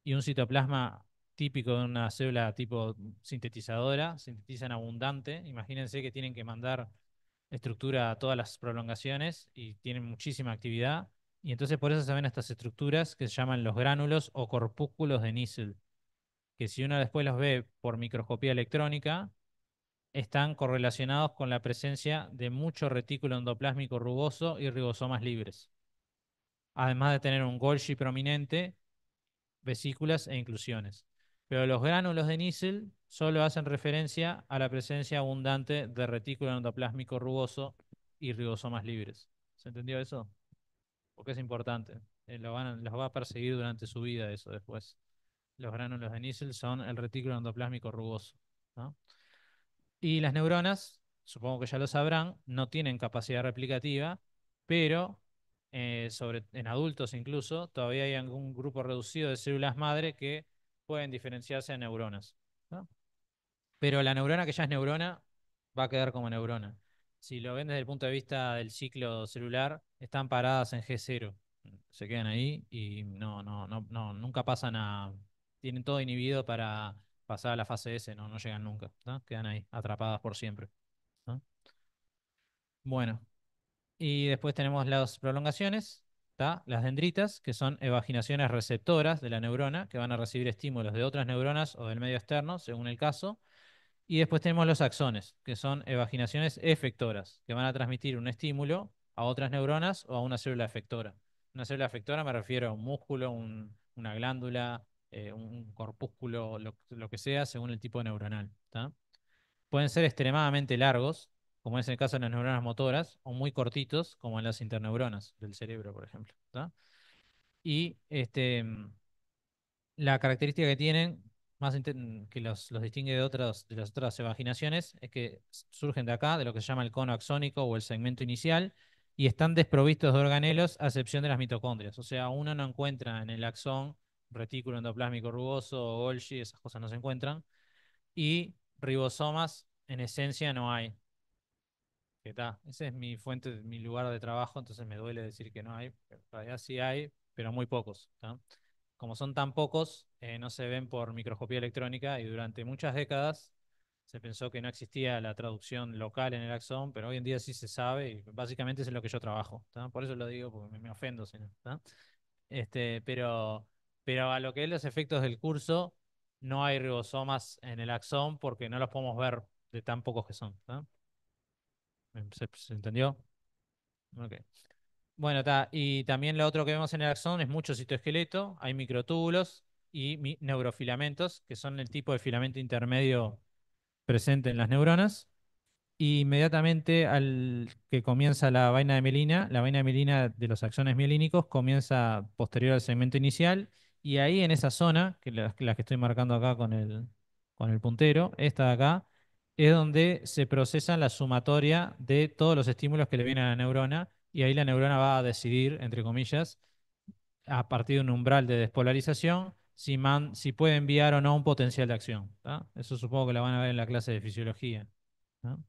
y un citoplasma típico de una célula tipo sintetizadora, sintetizan abundante. Imagínense que tienen que mandar estructura a todas las prolongaciones y tienen muchísima actividad. Y entonces por eso se ven estas estructuras que se llaman los gránulos o corpúsculos de Nissl, que si uno después los ve por microscopía electrónica, están correlacionados con la presencia de mucho retículo endoplásmico rugoso y ribosomas libres, además de tener un Golgi prominente, vesículas e inclusiones. Pero los gránulos de Nissl solo hacen referencia a la presencia abundante de retículo endoplásmico rugoso y ribosomas libres. ¿Se entendió eso? Porque es importante. Los va a perseguir durante su vida eso después. Los gránulos de Nissl son el retículo endoplásmico rugoso, ¿no? Y las neuronas, supongo que ya lo sabrán, no tienen capacidad replicativa, pero en adultos incluso, todavía hay algún grupo reducido de células madre que pueden diferenciarse en neuronas, ¿no? Pero la neurona que ya es neurona va a quedar como neurona. Si lo ven desde el punto de vista del ciclo celular, están paradas en G0. Se quedan ahí y nunca pasan tienen todo inhibido para pasar a la fase S, no llegan nunca, ¿no? Quedan ahí, atrapadas por siempre, ¿no? Bueno, y después tenemos las prolongaciones, ¿tá? Las dendritas, que son evaginaciones receptoras de la neurona, que van a recibir estímulos de otras neuronas o del medio externo, según el caso. Y después tenemos los axones, que son evaginaciones efectoras, que van a transmitir un estímulo a otras neuronas o a una célula efectora. Una célula efectora me refiero a un músculo, una glándula, un corpúsculo, lo que sea, según el tipo neuronal, ¿tá? Pueden ser extremadamente largos, como es el caso de las neuronas motoras, o muy cortitos, como en las interneuronas del cerebro, por ejemplo, ¿tá? Y la característica que tienen, que los distingue de las otras evaginaciones, es que surgen de acá, de lo que se llama el cono axónico o el segmento inicial, y están desprovistos de organelos a excepción de las mitocondrias. O sea, uno no encuentra en el axón retículo endoplásmico rugoso o Golgi, esas cosas no se encuentran, y ribosomas en esencia no hay. Que está, ese es mi fuente, mi lugar de trabajo, entonces me duele decir que no hay. En realidad sí hay, pero muy pocos, ¿tá? Como son tan pocos, no se ven por microscopía electrónica y durante muchas décadas se pensó que no existía la traducción local en el axón, pero hoy en día sí se sabe y básicamente es en lo que yo trabajo, ¿tá? Por eso lo digo, porque me ofendo, si no, ¿tá? Este, pero a lo que es los efectos del curso, no hay ribosomas en el axón porque no los podemos ver de tan pocos que son, ¿tá? ¿Se entendió? Ok. Bueno, y también lo otro que vemos en el axón es mucho citoesqueleto, hay microtúbulos y neurofilamentos, que son el tipo de filamento intermedio presente en las neuronas. Y inmediatamente al que comienza la vaina de mielina, la vaina de mielina de los axones mielínicos comienza posterior al segmento inicial, y ahí en esa zona, la que estoy marcando acá con el puntero, esta de acá, es donde se procesa la sumatoria de todos los estímulos que le vienen a la neurona, y ahí la neurona va a decidir, entre comillas, a partir de un umbral de despolarización, si puede enviar o no un potencial de acción. ¿Tá? Eso supongo que la van a ver en la clase de fisiología. ¿No?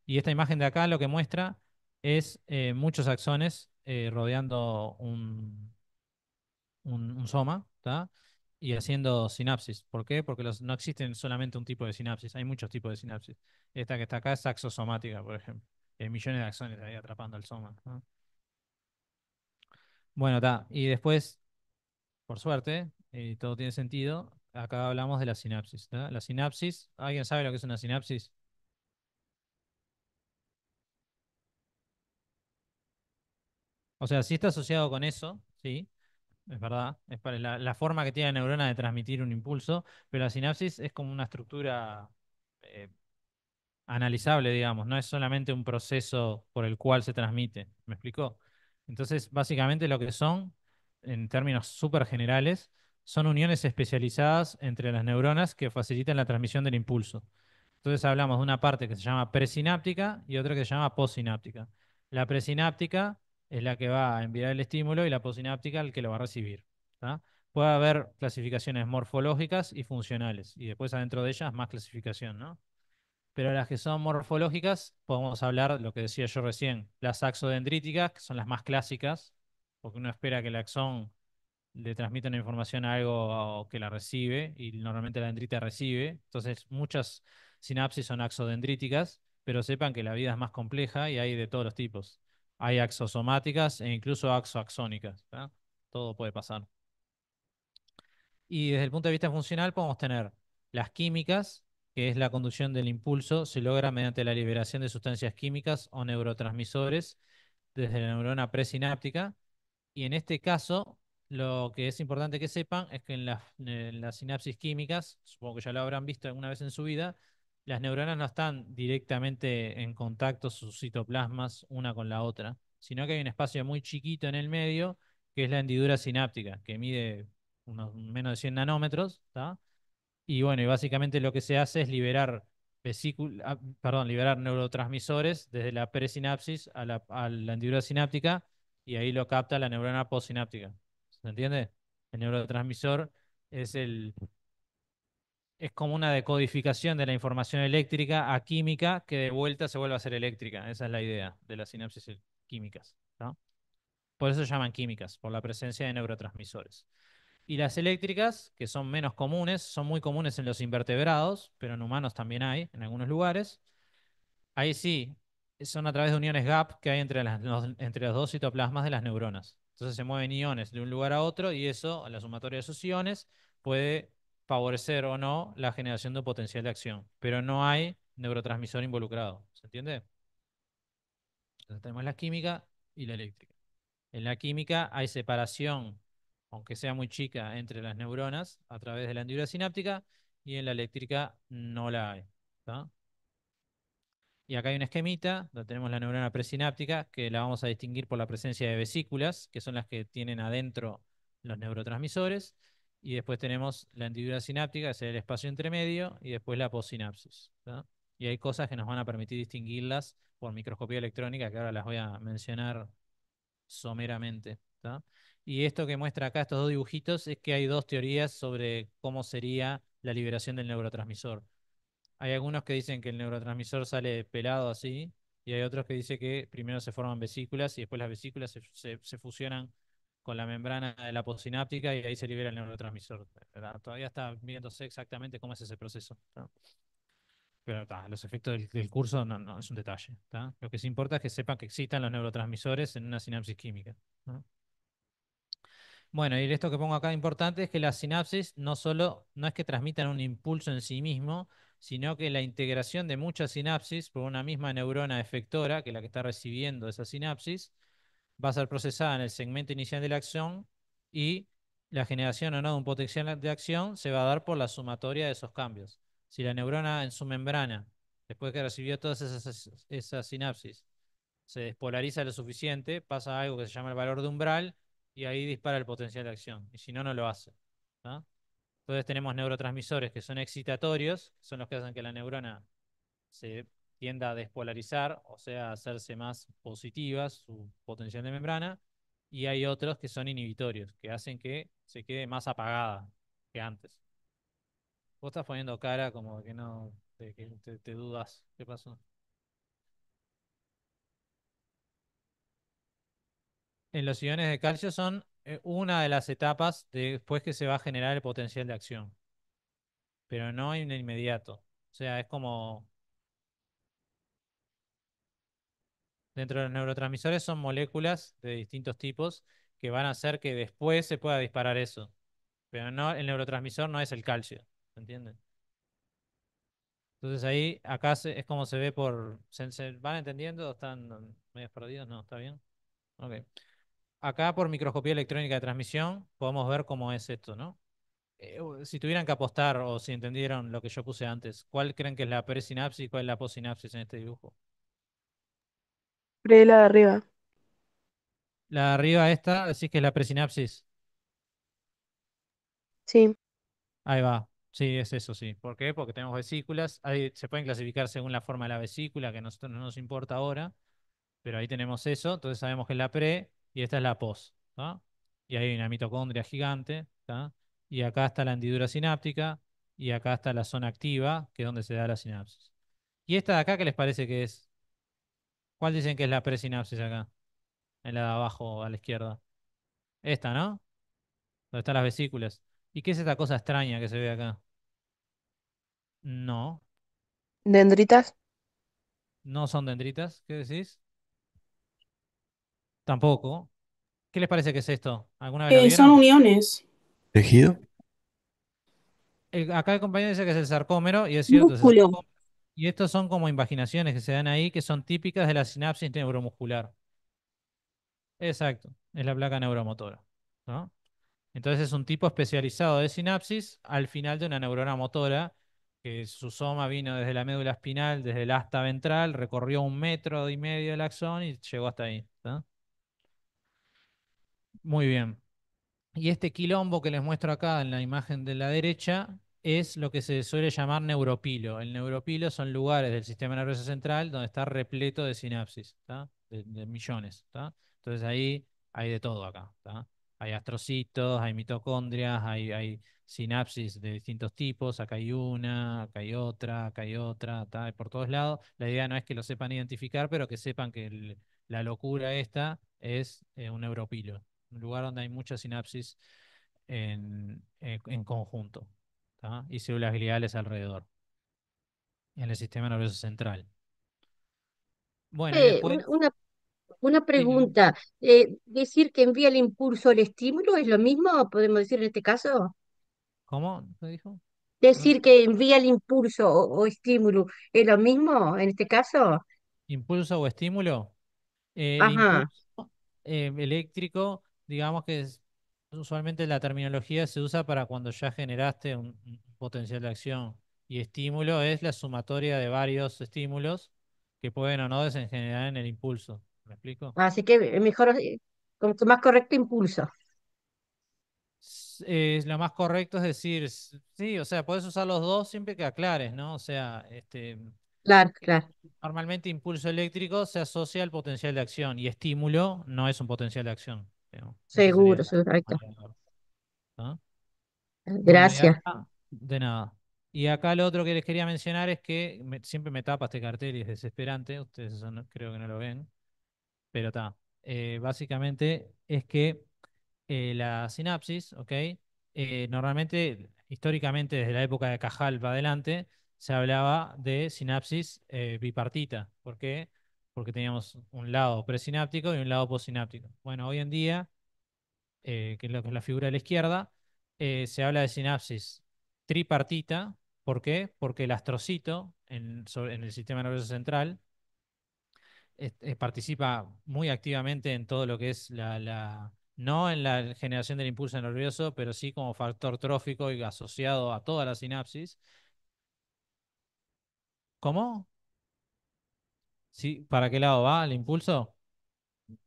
Y esta imagen de acá lo que muestra es muchos axones rodeando un soma, ¿tá? Y haciendo sinapsis. ¿Por qué? Porque no existen solamente un tipo de sinapsis, hay muchos tipos de sinapsis. Esta que está acá es axosomática, por ejemplo. Hay millones de axones ahí atrapando el soma. ¿No? Bueno, está. Y después, por suerte, todo tiene sentido. Acá hablamos de la sinapsis. ¿Tá? La sinapsis, ¿alguien sabe lo que es una sinapsis? O sea, sí está asociado con eso, sí, es verdad, es para la forma que tiene la neurona de transmitir un impulso, pero la sinapsis es como una estructura eh, analizable, digamos, no es solamente un proceso por el cual se transmite. ¿Me explicó? Entonces, básicamente lo que son, en términos súper generales, son uniones especializadas entre las neuronas que facilitan la transmisión del impulso. Entonces hablamos de una parte que se llama presináptica y otra que se llama postsináptica. La presináptica es la que va a enviar el estímulo y la postsináptica el que lo va a recibir. ¿Tá? Puede haber clasificaciones morfológicas y funcionales, y después adentro de ellas más clasificación, ¿no? Pero las que son morfológicas, podemos hablar de lo que decía yo recién, las axodendríticas, que son las más clásicas, porque uno espera que el axón le transmite una información a algo que la recibe, y normalmente la dendrita recibe. Entonces, muchas sinapsis son axodendríticas, pero sepan que la vida es más compleja y hay de todos los tipos. Hay axosomáticas e incluso axoaxónicas. ¿Tá? Todo puede pasar. Y desde el punto de vista funcional podemos tener las químicas, que es la conducción del impulso, se logra mediante la liberación de sustancias químicas o neurotransmisores desde la neurona presináptica. Y en este caso, lo que es importante que sepan es que en las sinapsis químicas, supongo que ya lo habrán visto alguna vez en su vida, las neuronas no están directamente en contacto sus citoplasmas una con la otra, sino que hay un espacio muy chiquito en el medio, que es la hendidura sináptica, que mide unos menos de 100 nanómetros, ¿tá? Y bueno, y básicamente lo que se hace es liberar neurotransmisores desde la presinapsis a la hendidura sináptica, y ahí lo capta la neurona postsináptica. ¿Se entiende? El neurotransmisor es es como una decodificación de la información eléctrica a química que de vuelta se vuelve a ser eléctrica. Esa es la idea de las sinapsis químicas. ¿No? Por eso se llaman químicas, por la presencia de neurotransmisores. Y las eléctricas, que son menos comunes, son muy comunes en los invertebrados, pero en humanos también hay, en algunos lugares. Ahí sí, son a través de uniones gap que hay entre los dos citoplasmas de las neuronas. Entonces se mueven iones de un lugar a otro, y eso, a la sumatoria de esos iones, puede favorecer o no la generación de potencial de acción. Pero no hay neurotransmisor involucrado. ¿Se entiende? Entonces tenemos la química y la eléctrica. En la química hay separación, aunque sea muy chica, entre las neuronas a través de la hendidura sináptica, y en la eléctrica no la hay. ¿Tá? Y acá hay un esquemita donde tenemos la neurona presináptica, que la vamos a distinguir por la presencia de vesículas, que son las que tienen adentro los neurotransmisores. Y después tenemos la hendidura sináptica, que es el espacio intermedio, y después la possinapsis. ¿Tá? Y hay cosas que nos van a permitir distinguirlas por microscopía electrónica, que ahora las voy a mencionar someramente. ¿Tá? Y esto que muestra acá, estos dos dibujitos, es que hay dos teorías sobre cómo sería la liberación del neurotransmisor. Hay algunos que dicen que el neurotransmisor sale pelado así, y hay otros que dicen que primero se forman vesículas y después las vesículas se fusionan con la membrana de la postsináptica, y ahí se libera el neurotransmisor. ¿Verdad? Todavía está viéndose exactamente cómo es ese proceso. ¿Tá? Pero los efectos del curso no es un detalle. ¿Tá? Lo que sí importa es que sepan que existan los neurotransmisores en una sinapsis química. ¿No? Bueno, y esto que pongo acá importante es que las sinapsis no es que transmitan un impulso en sí mismo, sino que la integración de muchas sinapsis por una misma neurona efectora, que es la que está recibiendo esa sinapsis, va a ser procesada en el segmento inicial de la acción, y la generación o no de un potencial de acción se va a dar por la sumatoria de esos cambios. Si la neurona en su membrana después que recibió todas esas sinapsis, se despolariza lo suficiente, pasa algo que se llama el valor de umbral y ahí dispara el potencial de acción. Y si no, no lo hace. ¿Tá? Entonces tenemos neurotransmisores que son excitatorios, que son los que hacen que la neurona se tienda a despolarizar, o sea, a hacerse más positiva su potencial de membrana, y hay otros que son inhibitorios, que hacen que se quede más apagada que antes. Vos estás poniendo cara como que no, que te dudas. ¿Qué pasó? En los iones de calcio son una de las etapas después que se va a generar el potencial de acción, pero no en el inmediato. O sea, es como dentro de los neurotransmisores son moléculas de distintos tipos que van a hacer que después se pueda disparar eso. Pero no, el neurotransmisor no es el calcio, ¿se entiende? Entonces ahí, acá es como se ve por... ¿Se van entendiendo o están medio perdidos? No, ¿está bien? Ok. Acá por microscopía electrónica de transmisión podemos ver cómo es esto, ¿no? Si tuvieran que apostar o si entendieron lo que yo puse antes, ¿cuál creen que es la presinapsis y cuál es la postsinapsis en este dibujo? La de arriba. La de arriba esta, decís que es la presinapsis. Sí. Ahí va. Sí, es eso, sí. ¿Por qué? Porque tenemos vesículas. Ahí se pueden clasificar según la forma de la vesícula, que a nosotros no nos importa ahora, pero ahí tenemos eso. Entonces sabemos que es la pre y esta es la post. ¿Tá? Y ahí hay una mitocondria gigante. ¿Tá? Y acá está la hendidura sináptica y acá está la zona activa, que es donde se da la sinapsis. ¿Y esta de acá qué les parece que es? ¿Cuál dicen que es la presinapsis acá? En la de abajo a la izquierda. Esta, ¿no? Donde están las vesículas. ¿Y qué es esta cosa extraña que se ve acá? No, Dendritas. no son dendritas. ¿Qué decís? Tampoco. ¿Qué les parece que es esto? ¿Alguna vez lo Son vieron? uniones. ¿Tejido? Acá el compañero dice que es el sarcómero y es cierto, es el Músculo. sarcómero. Y estos son como invaginaciones que se dan ahí que son típicas de la sinapsis neuromuscular. Exacto, es la placa neuromotora. ¿No? Entonces es un tipo especializado de sinapsis al final de una neurona motora, que su soma vino desde la médula espinal, desde el asta ventral, recorrió 1,5 metros del axón y llegó hasta ahí. ¿Tá? Muy bien. Y este quilombo que les muestro acá en la imagen de la derecha es lo que se suele llamar neuropilo. El neuropilo son lugares del sistema nervioso central donde está repleto de sinapsis, ¿tá? De millones, ¿tá? Entonces ahí hay de todo acá, ¿tá? Hay astrocitos, hay mitocondrias, hay sinapsis de distintos tipos. Acá hay una, acá hay otra, ¿tá? Hay por todos lados. La idea no es que lo sepan identificar, pero que sepan que la locura esta es un neuropilo, un lugar donde hay muchas sinapsis en conjunto, ¿tá? Y células gliales alrededor, en el sistema nervioso central. Bueno, y Eh, después, una, una, una dime, pregunta. ¿Decir que envía el impulso al estímulo es lo mismo, podemos decir en este caso? ¿cómo? ¿Qué dijo? No. ¿Decir que envía el impulso o estímulo es lo mismo en este caso? ¿Impulso o estímulo? El Ajá. impulso eléctrico, digamos que usualmente la terminología se usa para cuando ya generaste un potencial de acción. Y estímulo es la sumatoria de varios estímulos que pueden o no desencadenar en el impulso. ¿Me explico? Así que mejor, como que más correcto impulso. Lo más correcto es decir, sí, o sea, puedes usar los dos siempre que aclares, ¿no? O sea, Claro, claro. normalmente impulso eléctrico se asocia al potencial de acción y estímulo no es un potencial de acción. Digamos. Esa sería Seguro, seguro. Ahí está. la- ¿no? Bueno, y Gracias. acá, de nada. Y acá lo otro que les quería mencionar es que siempre me tapa este cartel y es desesperante, ustedes eso creo que no lo ven, pero está. Básicamente es que la sinapsis, ¿ok? Normalmente, históricamente, desde la época de Cajal para adelante, se hablaba de sinapsis bipartita. ¿Por qué? Porque teníamos un lado presináptico y un lado postsináptico. Bueno, hoy en día, que es lo que es la figura de la izquierda, se habla de sinapsis tripartita. ¿Por qué? Porque el astrocito en el sistema nervioso central participa muy activamente en todo lo que es no en la generación del impulso nervioso, pero sí como factor trófico y asociado a toda la sinapsis. ¿Cómo? ¿Sí? ¿Para qué lado va el impulso?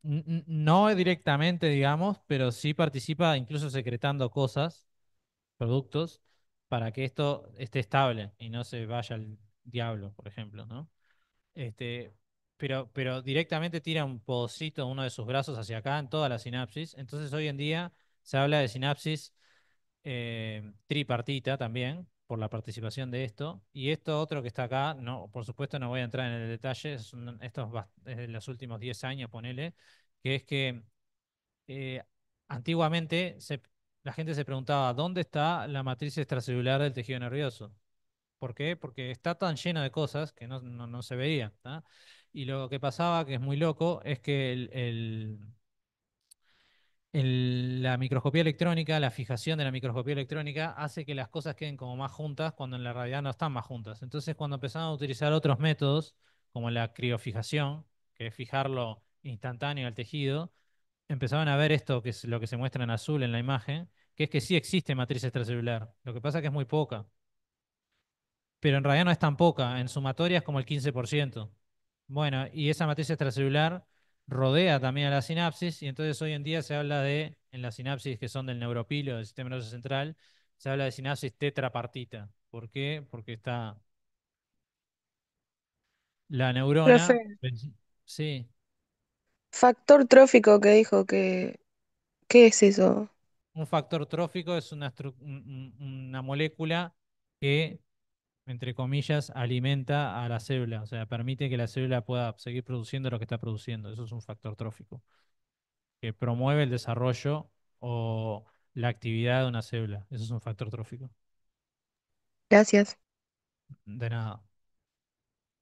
No directamente, digamos, pero sí participa incluso secretando cosas, productos, para que esto esté estable y no se vaya al diablo, por ejemplo, ¿no? Este, pero directamente tira un pocito, uno de sus brazos hacia acá en toda la sinapsis. Entonces hoy en día se habla de sinapsis tripartita también, por la participación de esto. Y esto otro que está acá, no, por supuesto no voy a entrar en el detalle, esto es de los últimos 10 años, ponele, que es que eh, antiguamente la gente se preguntaba, ¿dónde está la matriz extracelular del tejido nervioso? ¿Por qué? Porque está tan lleno de cosas que no se veía, ¿tá? Y lo que pasaba, que es muy loco, es que la microscopía electrónica, la fijación de la microscopía electrónica hace que las cosas queden como más juntas cuando en la realidad no están más juntas. Entonces, cuando empezaron a utilizar otros métodos, como la criofijación, que es fijarlo instantáneo al tejido, empezaban a ver esto, que es lo que se muestra en azul en la imagen, que es que sí existe matriz extracelular. Lo que pasa es que es muy poca, pero en realidad no es tan poca, en sumatoria es como el 15%. Bueno, y esa matriz extracelular rodea también a la sinapsis, y entonces hoy en día se habla de, en las sinapsis que son del neuropilo, del sistema nervioso central, se habla de sinapsis tetrapartita. ¿Por qué? Porque está la Profe, neurona. Sí, factor trófico que dijo ¿qué es eso? un factor trófico es una molécula que entre comillas, alimenta a la célula, o sea, permite que la célula pueda seguir produciendo lo que está produciendo. Eso es un factor trófico, que promueve el desarrollo o la actividad de una célula. Eso es un factor trófico. Gracias. De nada.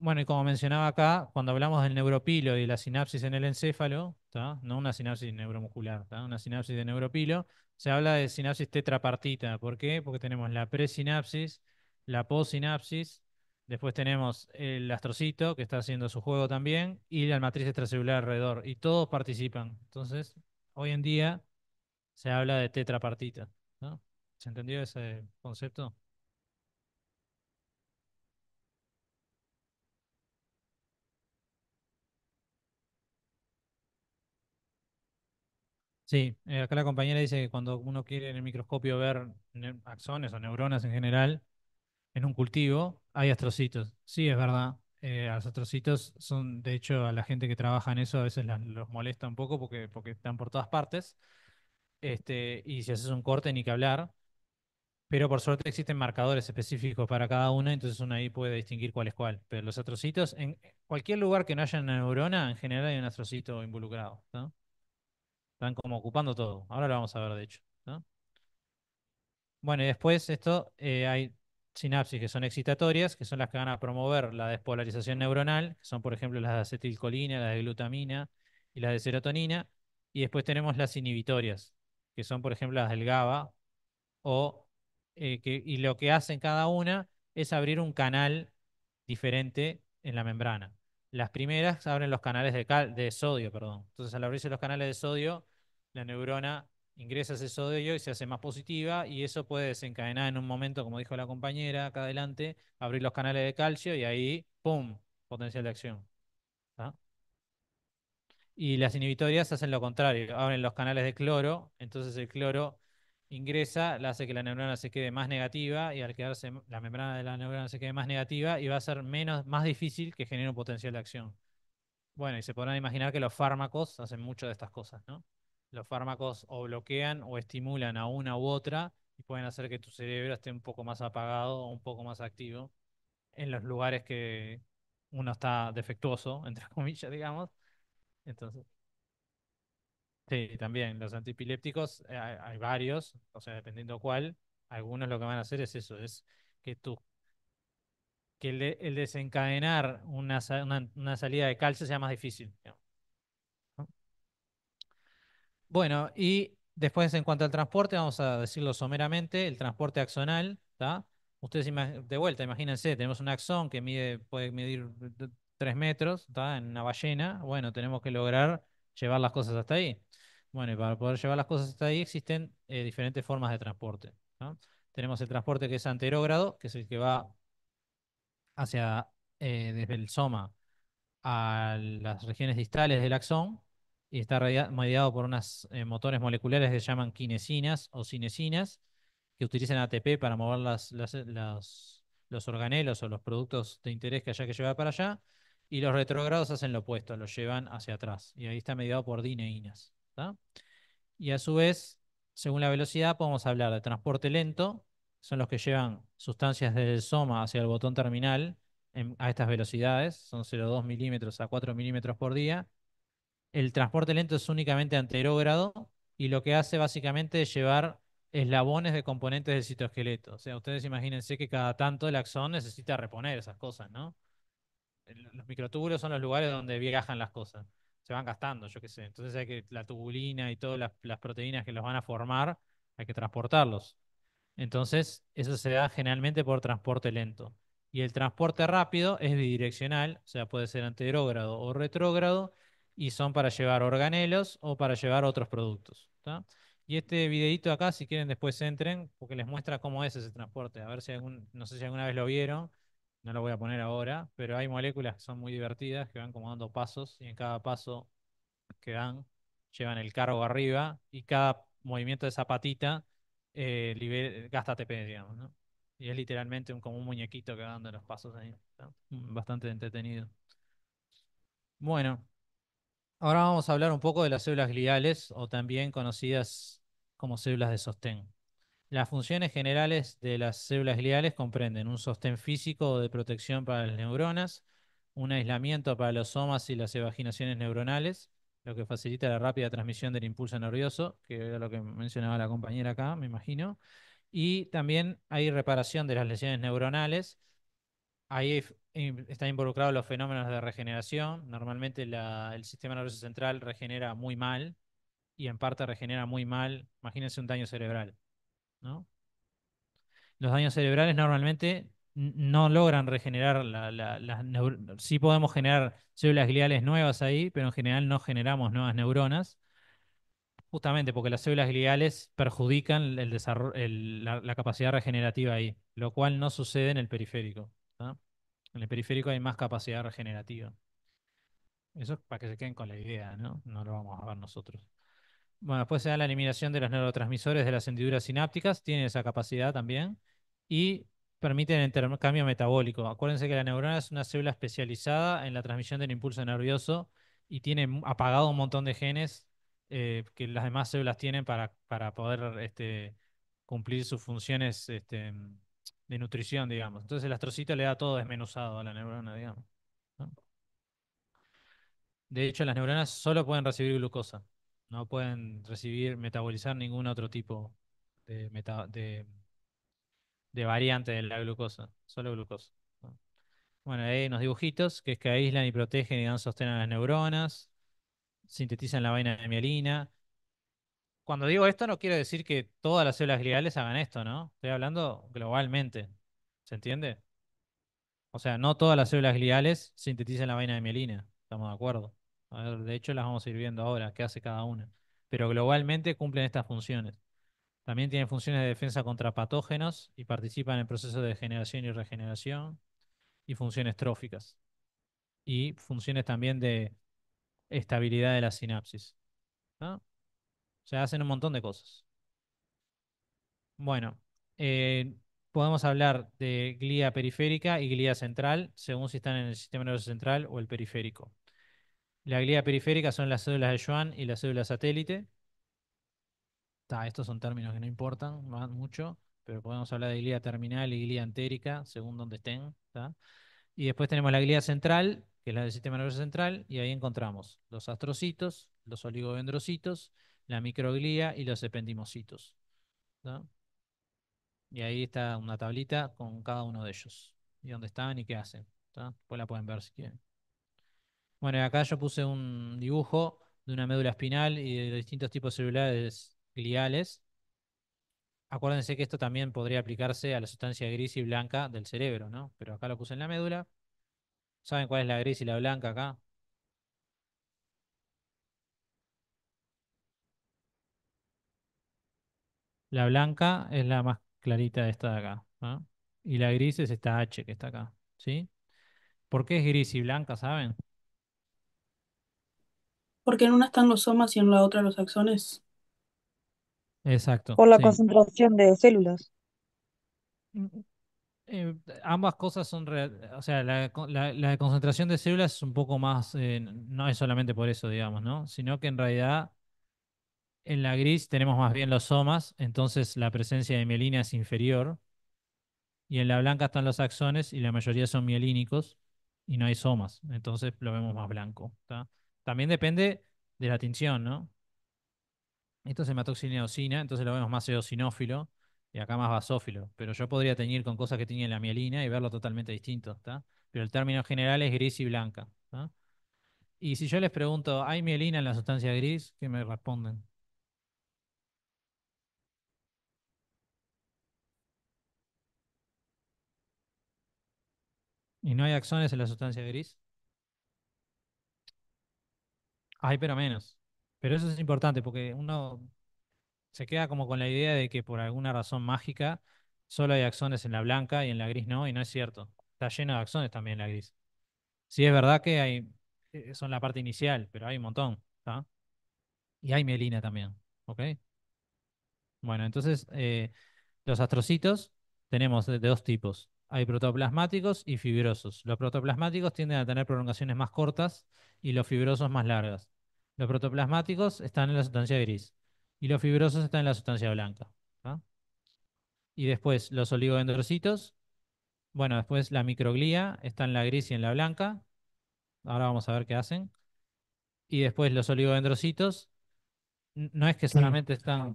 Bueno, y como mencionaba acá, cuando hablamos del neuropilo y la sinapsis en el encéfalo, ¿tá? No una sinapsis neuromuscular, ¿tá? Una sinapsis de neuropilo, se habla de sinapsis tetrapartita. ¿Por qué? Porque tenemos la presinapsis, la postsinapsis, después tenemos el astrocito que está haciendo su juego también, y la matriz extracelular alrededor, y todos participan. Entonces, hoy en día se habla de tetrapartita, ¿no? ¿Se entendió ese concepto? Sí, acá la compañera dice que cuando uno quiere en el microscopio ver axones o neuronas en general en un cultivo, hay astrocitos. Sí, es verdad. Los astrocitos son, de hecho, a la gente que trabaja en eso a veces los molesta un poco porque están por todas partes. Y si haces un corte, ni que hablar. Pero por suerte existen marcadores específicos para cada una, entonces uno ahí puede distinguir cuál es cuál. Pero los astrocitos, en cualquier lugar que no haya una neurona, en general hay un astrocito involucrado, ¿no? Están como ocupando todo. Ahora lo vamos a ver, de hecho, ¿no? Bueno, y después esto hay sinapsis que son excitatorias, que son las que van a promover la despolarización neuronal, que son por ejemplo las de acetilcolina, las de glutamina y las de serotonina. Y después tenemos las inhibitorias, que son por ejemplo las del GABA, y lo que hacen cada una es abrir un canal diferente en la membrana. Las primeras abren los canales de sodio, perdón. Entonces, al abrirse los canales de sodio, la neurona ingresa ese sodio y se hace más positiva, y eso puede desencadenar en un momento, como dijo la compañera acá adelante, abrir los canales de calcio y ahí, ¡pum!, potencial de acción. ¿Tá? Y las inhibitorias hacen lo contrario, abren los canales de cloro, entonces el cloro ingresa, le hace que la neurona se quede más negativa, y al quedarse la membrana de la neurona se quede más negativa, y va a ser más difícil que genere un potencial de acción. Bueno, y se podrán imaginar que los fármacos hacen mucho de estas cosas, ¿no? Los fármacos o bloquean o estimulan a una u otra y pueden hacer que tu cerebro esté un poco más apagado o un poco más activo en los lugares que uno está defectuoso, entre comillas, digamos. Entonces, sí, también los antiepilépticos, hay varios, o sea, dependiendo cuál, algunos lo que van a hacer es eso, es que el desencadenar una salida de calcio sea más difícil, digamos, ¿no? Bueno, y después en cuanto al transporte, vamos a decirlo someramente, el transporte axonal, ¿está? Ustedes de vuelta, imagínense, tenemos un axón que puede medir 3 metros, ¿está? En una ballena. Bueno, tenemos que lograr llevar las cosas hasta ahí. Bueno, y para poder llevar las cosas hasta ahí existen diferentes formas de transporte, ¿no? Tenemos el transporte que es anterógrado, que es el que va hacia, desde el soma a las regiones distales del axón y está mediado por unos motores moleculares que se llaman kinesinas o cinesinas que utilizan ATP para mover los organelos o los productos de interés que haya que llevar para allá. Y los retrógrados hacen lo opuesto, los llevan hacia atrás. Y ahí está mediado por dineínas. ¿Tá? Y a su vez, según la velocidad, podemos hablar de transporte lento, son los que llevan sustancias desde el soma hacia el botón terminal a estas velocidades, son 0,2 milímetros a 4 milímetros por día. El transporte lento es únicamente anterógrado y lo que hace básicamente es llevar eslabones de componentes del citoesqueleto. O sea, ustedes imagínense que cada tanto el axón necesita reponer esas cosas, ¿no? Los microtúbulos son los lugares donde viajan las cosas. Se van gastando, yo qué sé. Entonces hay que la tubulina y todas las proteínas que los van a formar, hay que transportarlos. Entonces, eso se da generalmente por transporte lento. Y el transporte rápido es bidireccional, o sea, puede ser anterógrado o retrógrado, y son para llevar organelos o para llevar otros productos. ¿Tá? Y este videito acá, si quieren después entren, porque les muestra cómo es ese transporte. A ver si no sé si alguna vez lo vieron, no lo voy a poner ahora, pero hay moléculas que son muy divertidas, que van como dando pasos, y en cada paso que dan, llevan el cargo arriba y cada movimiento de esa patita gasta ATP, digamos, ¿no? Y es literalmente como un muñequito que va dando los pasos ahí. ¿No? Bastante entretenido. Bueno, ahora vamos a hablar un poco de las células gliales o también conocidas como células de sostén. Las funciones generales de las células gliales comprenden un sostén físico o de protección para las neuronas, un aislamiento para los somas y las evaginaciones neuronales, lo que facilita la rápida transmisión del impulso nervioso, que era lo que mencionaba la compañera acá, me imagino. Y también hay reparación de las lesiones neuronales. Ahí están involucrados los fenómenos de regeneración. Normalmente el sistema nervioso central regenera muy mal y en parte regenera muy mal. Imagínense un daño cerebral, ¿no? Los daños cerebrales normalmente no logran regenerar sí podemos generar células gliales nuevas ahí, pero en general no generamos nuevas neuronas, justamente porque las células gliales perjudican el desarrollo, la capacidad regenerativa ahí, lo cual no sucede en el periférico. ¿Tá? En el periférico hay más capacidad regenerativa. Eso es para que se queden con la idea, ¿no? No lo vamos a ver nosotros. Bueno, después se da la eliminación de los neurotransmisores de las hendiduras sinápticas, tienen esa capacidad también, y permiten el intercambio metabólico. Acuérdense que la neurona es una célula especializada en la transmisión del impulso nervioso y tiene apagado un montón de genes que las demás células tienen para poder cumplir sus funciones de nutrición, digamos. Entonces el astrocito le da todo desmenuzado a la neurona, digamos. ¿No? De hecho, las neuronas solo pueden recibir glucosa, no pueden metabolizar ningún otro tipo de, de variante de la glucosa, solo glucosa. ¿No? Bueno, ahí hay unos dibujitos que es que aíslan y protegen y dan sostén a las neuronas, sintetizan la vaina de mielina. Cuando digo esto, no quiero decir que todas las células gliales hagan esto, ¿no? Estoy hablando globalmente. ¿Se entiende? O sea, no todas las células gliales sintetizan la vaina de mielina, estamos de acuerdo. A ver, de hecho, las vamos a ir viendo ahora, qué hace cada una. Pero globalmente cumplen estas funciones. También tienen funciones de defensa contra patógenos y participan en procesos de generación y regeneración y funciones tróficas. Y funciones también de estabilidad de la sinapsis. ¿No? O sea, hacen un montón de cosas. Bueno, eh, podemos hablar de glía periférica y glía central, según si están en el sistema nervioso central o el periférico. La glía periférica son las células de Schwann y las células satélite. Estos son términos que no importan mucho, pero podemos hablar de glía terminal y glía entérica, según donde estén. ¿Tá? Y después tenemos la glía central, que es la del sistema nervioso central, y ahí encontramos los astrocitos, los oligodendrocitos, la microglía y los ependimocitos. ¿Tá? Y ahí está una tablita con cada uno de ellos, y dónde están y qué hacen. ¿Tá? Después la pueden ver si quieren. Bueno, y acá yo puse un dibujo de una médula espinal y de distintos tipos celulares gliales. Acuérdense que esto también podría aplicarse a la sustancia gris y blanca del cerebro, ¿no? Pero acá lo puse en la médula. ¿Saben cuál es la gris y la blanca acá? La blanca es la más clarita de esta de acá, ¿no? Y la gris es esta H que está acá, ¿sí? ¿Por qué es gris y blanca, saben? Porque en una están los somas y en la otra los axones. Exacto, Por la sí. concentración de células. Mm, Ambas cosas son, o sea, la concentración de células es un poco más, no es solamente por eso, digamos, ¿no? Sino que en realidad en la gris tenemos más bien los somas, entonces la presencia de mielina es inferior, y en la blanca están los axones y la mayoría son mielínicos y no hay somas, entonces lo vemos más blanco, ¿tá? También depende de la tinción, ¿no? Esto es hematoxina eosina, entonces lo vemos más eosinófilo y acá más basófilo. Pero yo podría teñir con cosas que tienen la mielina y verlo totalmente distinto, ¿está? Pero el término general es gris y blanca, ¿tá? Y si yo les pregunto, ¿hay mielina en la sustancia gris? ¿Qué me responden? ¿Y no hay axones en la sustancia gris? Hay, pero menos. Pero eso es importante porque uno se queda como con la idea de que por alguna razón mágica solo hay axones en la blanca y en la gris no, y no es cierto. Está lleno de axones también la gris. Sí, es verdad que hay, son la parte inicial, pero hay un montón, ¿está? Y hay mielina también, ¿ok? Bueno, entonces los astrocitos tenemos de dos tipos. Hay protoplasmáticos y fibrosos. Los protoplasmáticos tienden a tener prolongaciones más cortas y los fibrosos más largas. Los protoplasmáticos están en la sustancia gris y los fibrosos están en la sustancia blanca, ¿tá? Y después los oligodendrocitos, bueno, después la microglía está en la gris y en la blanca. Ahora vamos a ver qué hacen. Y después los oligodendrocitos, no es que solamente están.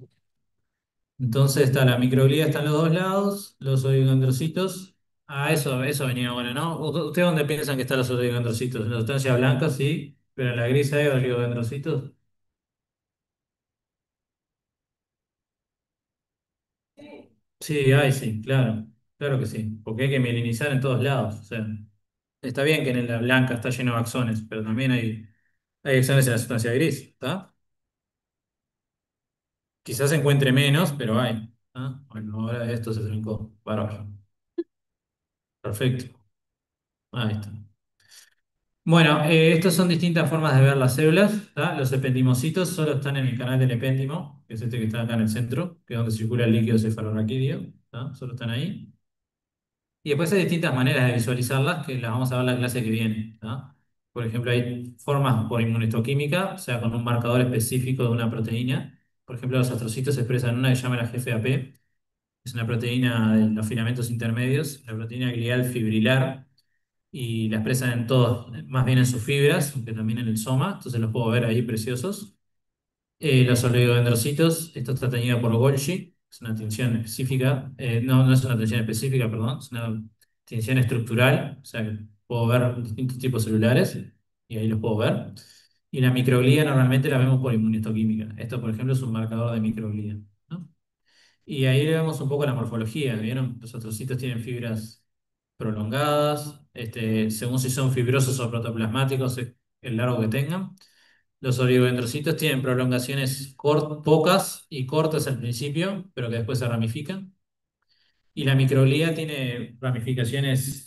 Entonces está la microglía, está en los dos lados, los oligodendrocitos. Ah, eso venía bueno, ¿no? ¿Ustedes dónde piensan que están los oligodendrocitos? En la sustancia blanca, sí, pero en la gris hay oligodendrocitos. Sí, hay, sí, claro. Claro que sí, porque hay que mielinizar en todos lados. O sea, está bien que en la blanca está lleno de axones, pero también hay axones en la sustancia gris, ¿está? Quizás se encuentre menos, pero hay. ¿Ah? Bueno, ahora esto se trincó. Bárbaro. Perfecto. Ahí está. Bueno, estas son distintas formas de ver las células, ¿tá? Los ependimocitos solo están en el canal del epéndimo, que es este que está acá en el centro, que es donde circula el líquido cefalorraquídeo, ¿tá? Solo están ahí. Y después hay distintas maneras de visualizarlas, que las vamos a ver la clase que viene, ¿tá? Por ejemplo, hay formas por inmunistoquímica, o sea, con un marcador específico de una proteína. Por ejemplo, los astrocitos se expresan una que se llama la GFAP, es una proteína de los filamentos intermedios, la proteína glial fibrilar, y la expresan en todos, más bien en sus fibras, aunque también en el soma, entonces los puedo ver ahí preciosos. Los oligodendrocitos, esto está teñido por Golgi, es una tinción específica, no es una tinción específica, perdón, es una tinción estructural, o sea que puedo ver distintos tipos celulares y ahí los puedo ver. Y la microglía normalmente la vemos por inmunistoquímica. Esto, por ejemplo, es un marcador de microglía, ¿no? Y ahí le vemos un poco la morfología, ¿vieron? Los astrocitos tienen fibras prolongadas, según si son fibrosos o protoplasmáticos, es el largo que tengan. Los oligodendrocitos tienen prolongaciones pocas y cortas al principio, pero que después se ramifican. Y la microglía tiene ramificaciones,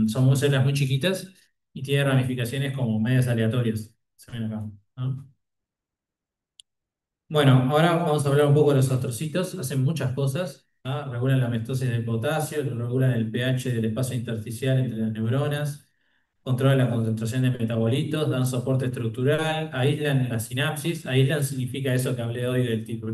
son células muy chiquitas y tiene ramificaciones como medias aleatorias. Se ven acá, ¿no? Bueno, ahora vamos a hablar un poco de los astrocitos. Hacen muchas cosas, ¿ah? Regulan la homeostasis del potasio, regulan el pH del espacio intersticial entre las neuronas, controlan la concentración de metabolitos, dan soporte estructural, aíslan la sinapsis. Aíslan significa eso que hablé hoy del tipo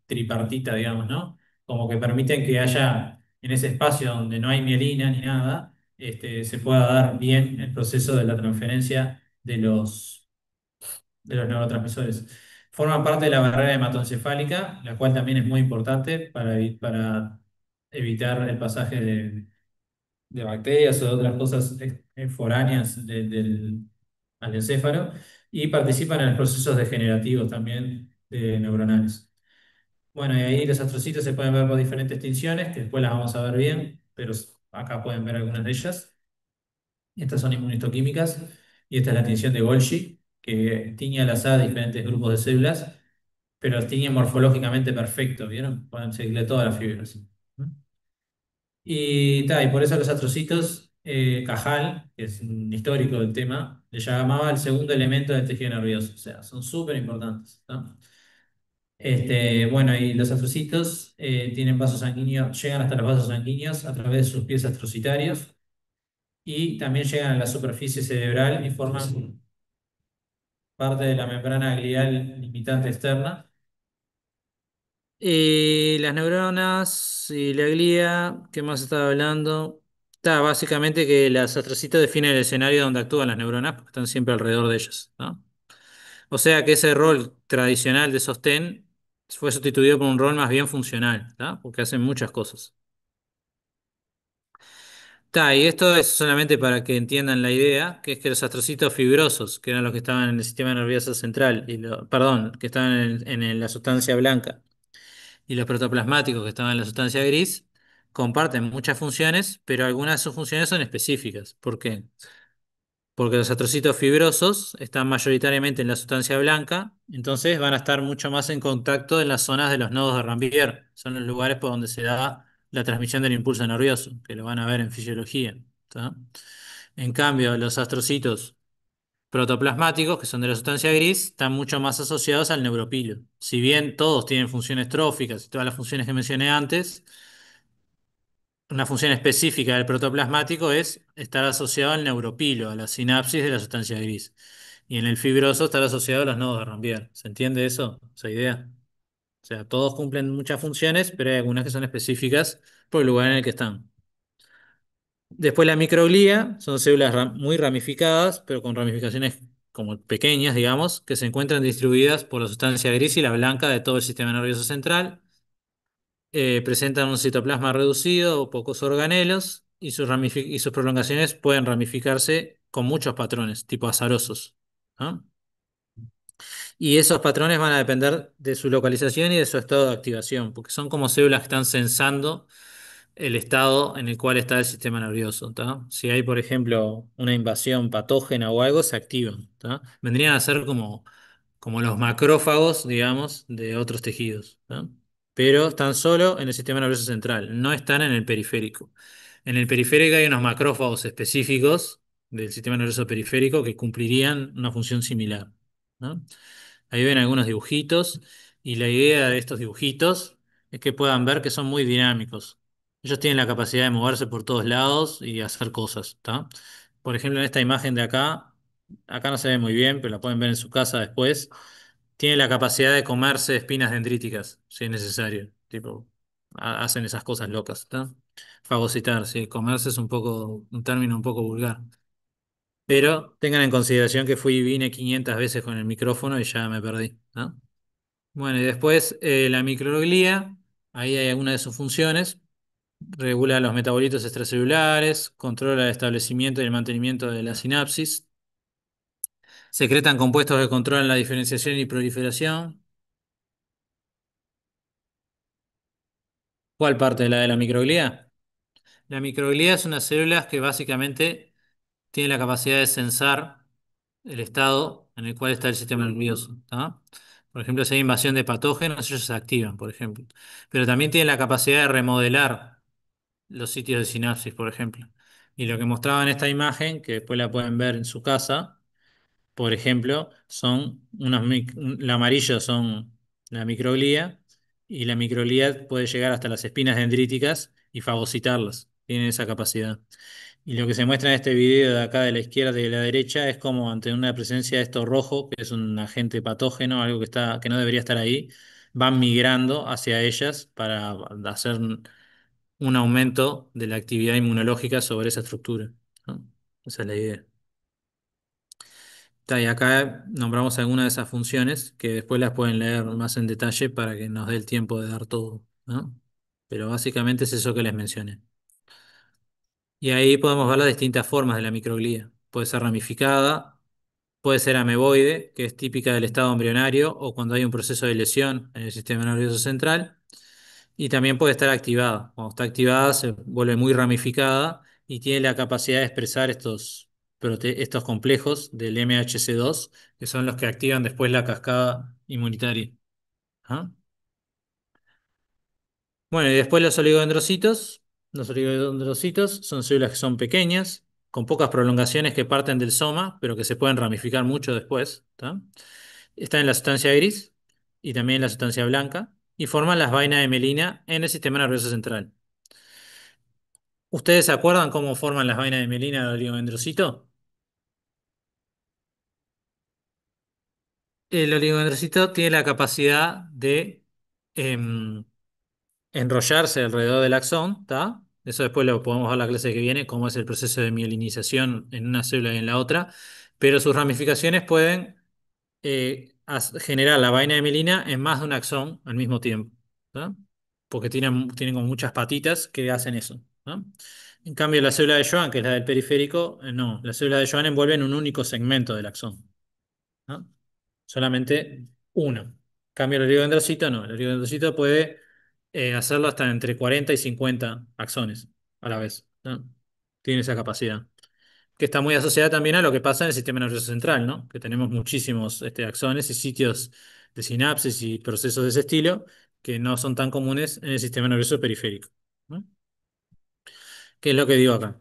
tripartita, digamos, ¿no? Como que permiten que haya en ese espacio donde no hay mielina ni nada, se pueda dar bien el proceso de la transferencia de los neurotransmisores. Forman parte de la barrera hematoencefálica, la cual también es muy importante para evitar el pasaje de bacterias o de otras cosas foráneas al encéfalo, y participan en los procesos degenerativos también neuronales. Bueno, y ahí los astrocitos se pueden ver por diferentes tinciones, que después las vamos a ver bien, pero acá pueden ver algunas de ellas. Estas son inmunistoquímicas y esta es la tinción de Golgi, que tiñe al azar diferentes grupos de células, pero las tiñe morfológicamente perfecto, ¿vieron? Pueden seguirle todas las fibras. Y por eso los astrocitos Cajal, que es un histórico del tema, le llamaba el segundo elemento del tejido nervioso, o sea, son súper importantes, ¿no? Bueno, y los astrocitos tienen vasos sanguíneos, llegan hasta los vasos sanguíneos a través de sus pies astrocitarios y también llegan a la superficie cerebral y forman parte de la membrana glial limitante externa. Y las neuronas y la glía, ¿qué más estaba hablando? Está básicamente que las astrocitos definen el escenario donde actúan las neuronas, porque están siempre alrededor de ellas, ¿no? O sea que ese rol tradicional de sostén fue sustituido por un rol más bien funcional, ¿tá? Porque hacen muchas cosas. Y esto es solamente para que entiendan la idea, que es que los astrocitos fibrosos, que eran los que estaban en el sistema nervioso central, perdón, que estaban en la sustancia blanca, y los protoplasmáticos que estaban en la sustancia gris, comparten muchas funciones, pero algunas de sus funciones son específicas. ¿Por qué? Porque los astrocitos fibrosos están mayoritariamente en la sustancia blanca, entonces van a estar mucho más en contacto en las zonas de los nodos de Rampier. Son los lugares por donde se da la transmisión del impulso nervioso, que lo van a ver en fisiología. ¿Tá? En cambio, los astrocitos protoplasmáticos, que son de la sustancia gris, están mucho más asociados al neuropilo. Si bien todos tienen funciones tróficas y todas las funciones que mencioné antes, una función específica del protoplasmático es estar asociado al neuropilo, a la sinapsis de la sustancia gris. Y en el fibroso estar asociado a los nodos de Rampier. ¿Se entiende eso? Esa idea. O sea, todos cumplen muchas funciones, pero hay algunas que son específicas por el lugar en el que están. Después la microglía son células muy ramificadas, pero con ramificaciones como pequeñas, digamos, que se encuentran distribuidas por la sustancia gris y la blanca de todo el sistema nervioso central. Presentan un citoplasma reducido o pocos organelos y y sus prolongaciones pueden ramificarse con muchos patrones, tipo azarosos, ¿no? Y esos patrones van a depender de su localización y de su estado de activación, porque son como células que están sensando el estado en el cual está el sistema nervioso, ¿tá? Si hay, por ejemplo, una invasión patógena o algo, se activan, ¿tá? Vendrían a ser como los macrófagos, digamos, de otros tejidos, ¿tá? Pero están solo en el sistema nervioso central, no están en el periférico. En el periférico hay unos macrófagos específicos del sistema nervioso periférico que cumplirían una función similar, ¿no? Ahí ven algunos dibujitos y la idea de estos dibujitos es que puedan ver que son muy dinámicos. Ellos tienen la capacidad de moverse por todos lados y hacer cosas, ¿tá? Por ejemplo, en esta imagen de acá, acá no se ve muy bien, pero la pueden ver en su casa después, tiene la capacidad de comerse espinas dendríticas, si es necesario. Tipo, hacen esas cosas locas, ¿tá? Fagocitar, sí, comerse es un término un poco vulgar. Pero tengan en consideración que fui y vine 500 veces con el micrófono y ya me perdí, ¿no? Bueno, y después la microglía, ahí hay algunas de sus funciones. Regula los metabolitos extracelulares, controla el establecimiento y el mantenimiento de la sinapsis. Secretan compuestos que controlan la diferenciación y proliferación. ¿Cuál parte de la microglía? La microglía es unas células que básicamente tienen la capacidad de sensar el estado en el cual está el sistema nervioso, ¿tá? Por ejemplo, si hay invasión de patógenos, ellos se activan, por ejemplo. Pero también tienen la capacidad de remodelar los sitios de sinapsis, por ejemplo. Y lo que mostraba en esta imagen, que después la pueden ver en su casa, por ejemplo, son el amarillo son la microglía, y la microglía puede llegar hasta las espinas dendríticas y fagocitarlas. Tienen esa capacidad. Y lo que se muestra en este video de acá de la izquierda y de la derecha es como ante una presencia de esto rojo, que es un agente patógeno, algo que no debería estar ahí, van migrando hacia ellas para hacer un aumento de la actividad inmunológica sobre esa estructura, ¿no? Esa es la idea. Y acá nombramos algunas de esas funciones que después las pueden leer más en detalle para que nos dé el tiempo de dar todo, ¿no? Pero básicamente es eso que les mencioné. Y ahí podemos ver las distintas formas de la microglía. Puede ser ramificada, puede ser ameboide, que es típica del estado embrionario o cuando hay un proceso de lesión en el sistema nervioso central. Y también puede estar activada. Cuando está activada se vuelve muy ramificada y tiene la capacidad de expresar estos complejos del MHC2, que son los que activan después la cascada inmunitaria. ¿Ah? Bueno, y después los oligodendrocitos. Los oligodendrocitos son células que son pequeñas, con pocas prolongaciones que parten del soma, pero que se pueden ramificar mucho después. ¿Tá? Están en la sustancia gris y también en la sustancia blanca y forman las vainas de mielina en el sistema nervioso central. ¿Ustedes se acuerdan cómo forman las vainas de mielina del oligodendrocito? El oligodendrocito tiene la capacidad de em, enrollarse alrededor del axón, ¿está? Eso después lo podemos ver en la clase que viene, cómo es el proceso de mielinización en una célula y en la otra, pero sus ramificaciones pueden generar la vaina de mielina en más de un axón al mismo tiempo, ¿tá? Porque tienen como muchas patitas que hacen eso, ¿no? En cambio, la célula de Schwann, que es la del periférico, no, la célula de Schwann envuelve en un único segmento del axón, ¿no? Solamente uno. En cambio, el oligodendrocito no. El oligodendrocito puede hacerlo hasta entre 40 y 50 axones a la vez, ¿no? Tiene esa capacidad. Que está muy asociada también a lo que pasa en el sistema nervioso central, ¿no? Que tenemos muchísimos axones y sitios de sinapsis y procesos de ese estilo que no son tan comunes en el sistema nervioso periférico, ¿no? ¿Qué es lo que digo acá?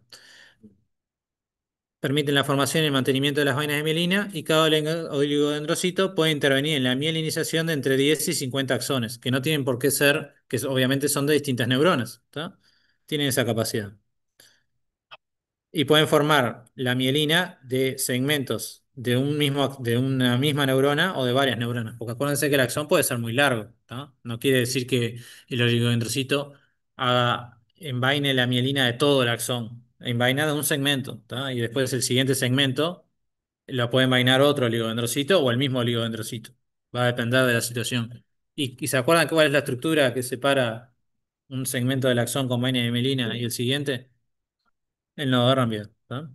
Permiten la formación y el mantenimiento de las vainas de mielina y cada oligodendrocito puede intervenir en la mielinización de entre 10 y 50 axones, que no tienen por qué ser, obviamente son de distintas neuronas, ¿tá? Tienen esa capacidad. Y pueden formar la mielina de segmentos de una misma neurona o de varias neuronas, porque acuérdense que el axón puede ser muy largo, ¿tá? No quiere decir que el oligodendrocito envaine la mielina de todo el axón, envaina de un segmento, ¿tá? Y después el siguiente segmento lo puede envainar otro oligodendrocito o el mismo oligodendrocito. Va a depender de la situación. ¿Y se acuerdan cuál es la estructura que separa un segmento del axón con vaina de mielina y el siguiente? El nodo de Rambier, ¿tá?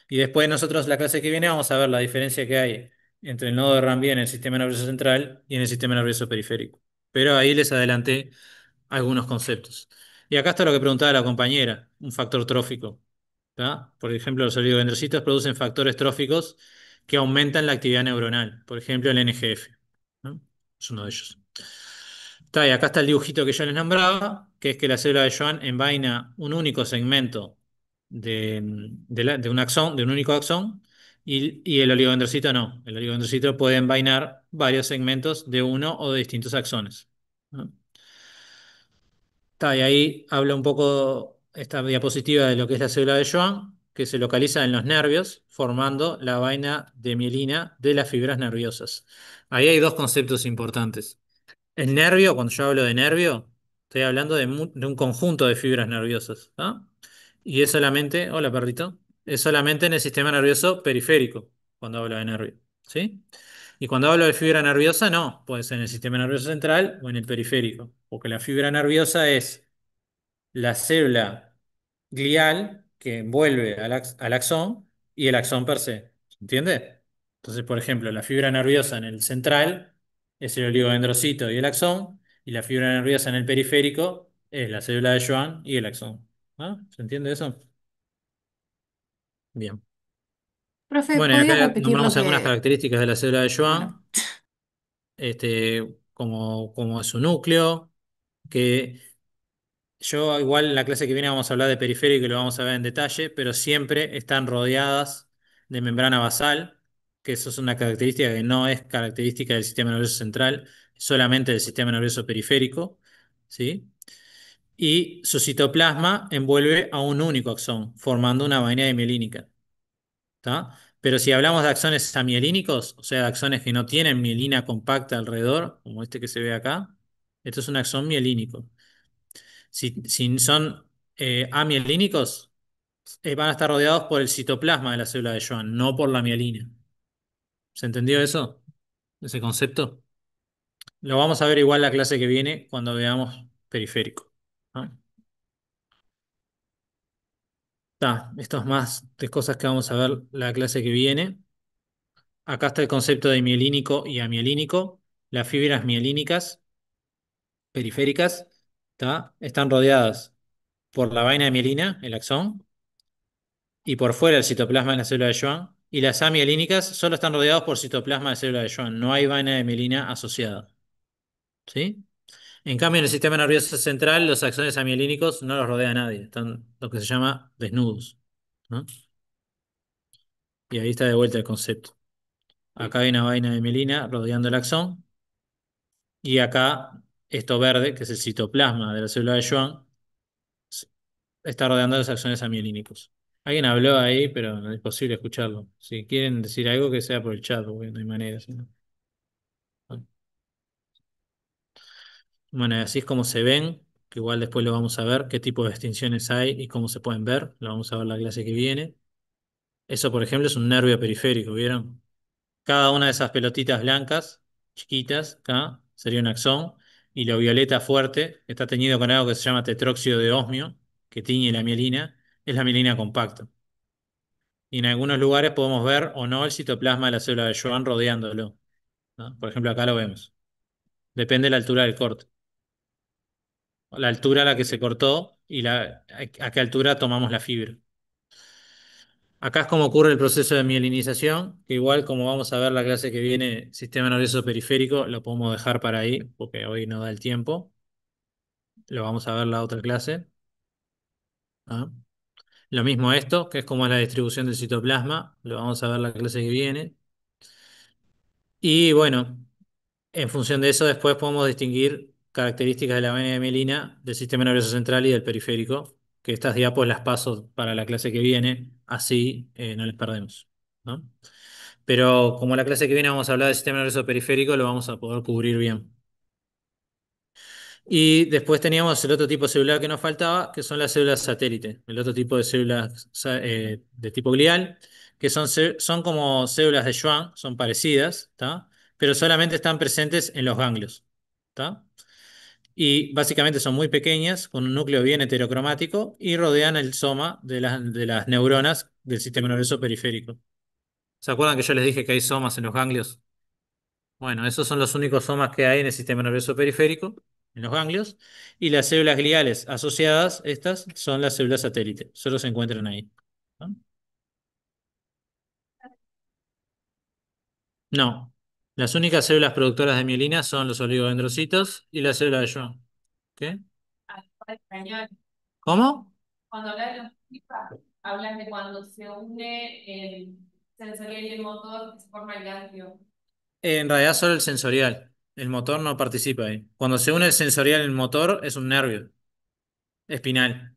Y después nosotros la clase que viene vamos a ver la diferencia que hay entre el nodo de Rambier en el sistema nervioso central y en el sistema nervioso periférico. Pero ahí les adelanté algunos conceptos. Y acá está lo que preguntaba la compañera, un factor trófico, ¿tá? Por ejemplo, los oligodendrocitos producen factores tróficos que aumentan la actividad neuronal. Por ejemplo, el NGF, ¿no? Es uno de ellos. Y acá está el dibujito que yo les nombraba, que es que la célula de Schwann envaina un único segmento de un axón, de un único axón, y el oligodendrocito no. El oligodendrocito puede envainar varios segmentos de uno o de distintos axones, ¿no? Y ahí habla un poco esta diapositiva de lo que es la célula de Schwann, que se localiza en los nervios, formando la vaina de mielina de las fibras nerviosas. Ahí hay dos conceptos importantes. El nervio, cuando yo hablo de nervio, estoy hablando de un conjunto de fibras nerviosas, ¿no? Y es solamente, hola perrito, es solamente en el sistema nervioso periférico cuando hablo de nervio, ¿sí? Y cuando hablo de fibra nerviosa, no, puede ser en el sistema nervioso central o en el periférico, porque la fibra nerviosa es la célula glial que envuelve al axón y el axón per se. ¿Se entiende? Entonces, por ejemplo, la fibra nerviosa en el central es el oligodendrocito y el axón, y la fibra nerviosa en el periférico es la célula de Schwann y el axón. ¿Ah? ¿Se entiende eso? Bien. Profe, Bueno, y ¿podría acá repetir lo nombramos algunas que... características de la célula de Bueno, Schwann, como es su núcleo, que yo igual en la clase que viene vamos a hablar de periférico y lo vamos a ver en detalle, pero siempre están rodeadas de membrana basal, que eso es una característica que no es característica del sistema nervioso central, solamente del sistema nervioso periférico, ¿sí? Y su citoplasma envuelve a un único axón, formando una vaina de mielínica, ¿tá? Pero si hablamos de axones amielínicos, o sea, de axones que no tienen mielina compacta alrededor, como este que se ve acá, esto es un axón mielínico. Si son amielínicos, van a estar rodeados por el citoplasma de la célula de Schwann, no por la mielina. ¿Se entendió eso? ¿Ese concepto? Lo vamos a ver igual la clase que viene cuando veamos periférico, ¿no? Esto es más de cosas que vamos a ver la clase que viene. Acá está el concepto de mielínico y amielínico. Las fibras mielínicas periféricas, están rodeadas por la vaina de mielina, el axón, y por fuera el citoplasma de la célula de Schwann. Y las amielínicas solo están rodeados por citoplasma de célula de Schwann. No hay vaina de mielina asociada, ¿sí? En cambio, en el sistema nervioso central, los axones amiolínicos no los rodea nadie, están lo que se llama desnudos, ¿no? Y ahí está de vuelta el concepto. Acá hay una vaina de mielina rodeando el axón, y acá esto verde, que es el citoplasma de la célula de Schwann, está rodeando los axones amiolínicos. Alguien habló ahí, pero no es posible escucharlo. Si quieren decir algo, que sea por el chat, porque no hay manera. Si no. Bueno, y así es como se ven, que igual después lo vamos a ver, qué tipo de extinciones hay y cómo se pueden ver. Lo vamos a ver la clase que viene. Eso, por ejemplo, es un nervio periférico, ¿vieron? Cada una de esas pelotitas blancas, chiquitas, acá, sería un axón. Y lo violeta fuerte, que está teñido con algo que se llama tetróxido de osmio, que tiñe la mielina, es la mielina compacta. Y en algunos lugares podemos ver o no el citoplasma de la célula de Schwann rodeándolo, ¿no? Por ejemplo, acá lo vemos. Depende de la altura del corte. La altura a la que se cortó y a qué altura tomamos la fibra. Acá es como ocurre el proceso de mielinización, que igual como vamos a ver la clase que viene, sistema nervioso periférico, lo podemos dejar para ahí, porque hoy no da el tiempo. Lo vamos a ver la otra clase. ¿Ah? Lo mismo esto, que es como es la distribución del citoplasma, lo vamos a ver la clase que viene. Y bueno, en función de eso después podemos distinguir características de la vaina de mielina del sistema nervioso central y del periférico, que estas diapos las paso para la clase que viene, así no les perdemos, ¿no? Pero como la clase que viene vamos a hablar del sistema nervioso periférico, lo vamos a poder cubrir bien. Y después teníamos el otro tipo celular que nos faltaba, que son las células satélite, el otro tipo de células de tipo glial, que son como células de Schwann, son parecidas, ¿tá? Pero solamente están presentes en los ganglios, ¿tá? Y básicamente son muy pequeñas, con un núcleo bien heterocromático y rodean el soma de las neuronas del sistema nervioso periférico. ¿Se acuerdan que yo les dije que hay somas en los ganglios? Bueno, esos son los únicos somas que hay en el sistema nervioso periférico, en los ganglios, y las células gliales asociadas, estas son las células satélite, solo se encuentran ahí. ¿No? No, las únicas células productoras de mielina son los oligodendrocitos y la célula de Schwann. ¿Qué? ¿Cómo? Cuando hablan de los cifras, hablan de cuando se une el sensorial y el motor, que se forma el ganglio. En realidad solo el sensorial. El motor no participa ahí. Cuando se une el sensorial y el motor es un nervio espinal.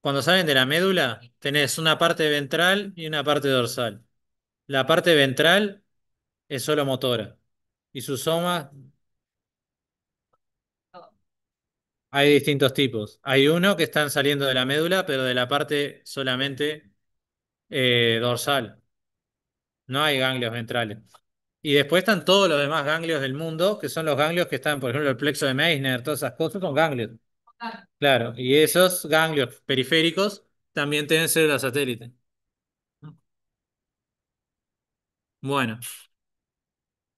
Cuando salen de la médula, tenés una parte ventral y una parte dorsal. La parte ventral es solo motora. Y sus somas hay distintos tipos. Hay uno que están saliendo de la médula, pero de la parte solamente dorsal. No hay ganglios ventrales. Y después están todos los demás ganglios del mundo, que son los ganglios que están, por ejemplo, el plexo de Meissner, todas esas cosas son ganglios. Claro, y esos ganglios periféricos también tienen células satélite. Bueno,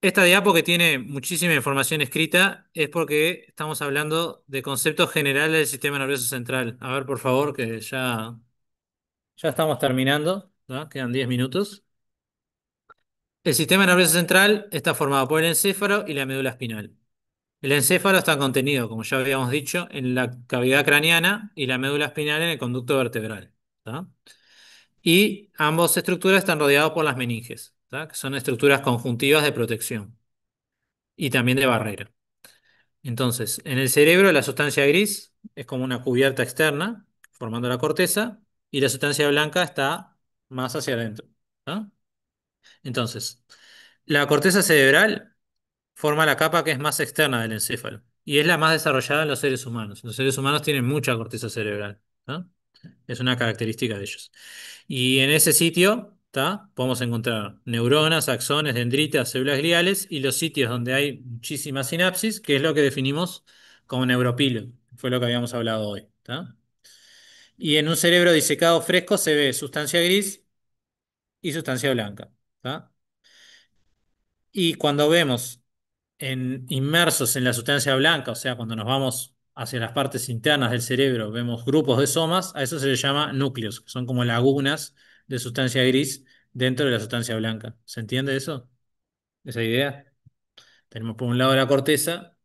esta diapo que tiene muchísima información escrita es porque estamos hablando de conceptos generales del sistema nervioso central. A ver, por favor, que ya estamos terminando, ¿no? Quedan 10 minutos. El sistema nervioso central está formado por el encéfalo y la médula espinal. El encéfalo está contenido, como ya habíamos dicho, en la cavidad craneana y la médula espinal en el conducto vertebral. ¿Tá? Y ambas estructuras están rodeadas por las meninges, ¿tá? Que son estructuras conjuntivas de protección y también de barrera. Entonces, en el cerebro la sustancia gris es como una cubierta externa, formando la corteza, y la sustancia blanca está más hacia adentro. ¿Tá? Entonces, la corteza cerebral forma la capa que es más externa del encéfalo y es la más desarrollada en los seres humanos. Los seres humanos tienen mucha corteza cerebral, ¿tá? Es una característica de ellos. Y en ese sitio, ¿tá? Podemos encontrar neuronas, axones, dendritas, células gliales y los sitios donde hay muchísima sinapsis, que es lo que definimos como neuropilo, fue lo que habíamos hablado hoy, ¿tá? Y en un cerebro disecado fresco se ve sustancia gris y sustancia blanca, ¿tá? Y cuando vemos inmersos en la sustancia blanca, o sea, cuando nos vamos hacia las partes internas del cerebro, vemos grupos de somas, a eso se le llama núcleos, que son como lagunas de sustancia gris dentro de la sustancia blanca. ¿Se entiende eso? ¿Esa idea? Tenemos por un lado la corteza,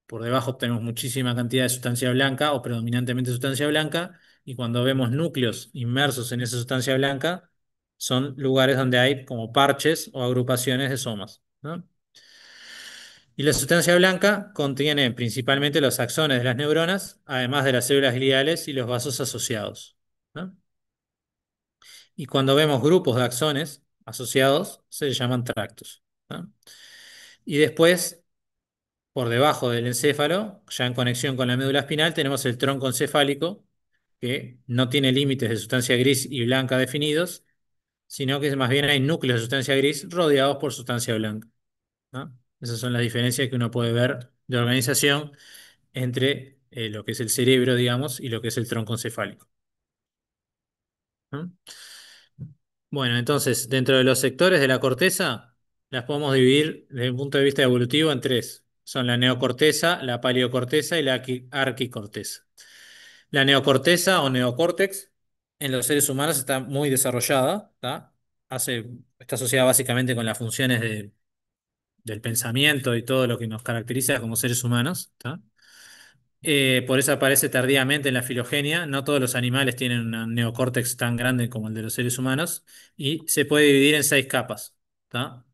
por debajo obtenemos muchísima cantidad de sustancia blanca o predominantemente sustancia blanca, y cuando vemos núcleos inmersos en esa sustancia blanca, son lugares donde hay como parches o agrupaciones de somas, ¿no? Y la sustancia blanca contiene principalmente los axones de las neuronas, además de las células gliales y los vasos asociados, ¿no? Y cuando vemos grupos de axones asociados, se llaman tractos, ¿no? Y después, por debajo del encéfalo, ya en conexión con la médula espinal, tenemos el tronco encefálico, que no tiene límites de sustancia gris y blanca definidos, sino que más bien hay núcleos de sustancia gris rodeados por sustancia blanca, ¿no? Esas son las diferencias que uno puede ver de organización entre lo que es el cerebro, digamos, y lo que es el tronco encefálico, ¿no? Bueno, entonces, dentro de los sectores de la corteza, las podemos dividir desde un punto de vista evolutivo en tres. Son la neocorteza, la paleocorteza y la arquicorteza. La neocorteza o neocórtex en los seres humanos está muy desarrollada, ¿tá? Está asociada básicamente con las funciones del pensamiento y todo lo que nos caracteriza como seres humanos, ¿tá? Por eso aparece tardíamente en la filogenia. No todos los animales tienen un neocórtex tan grande como el de los seres humanos, y se puede dividir en 6 capas, ¿tá?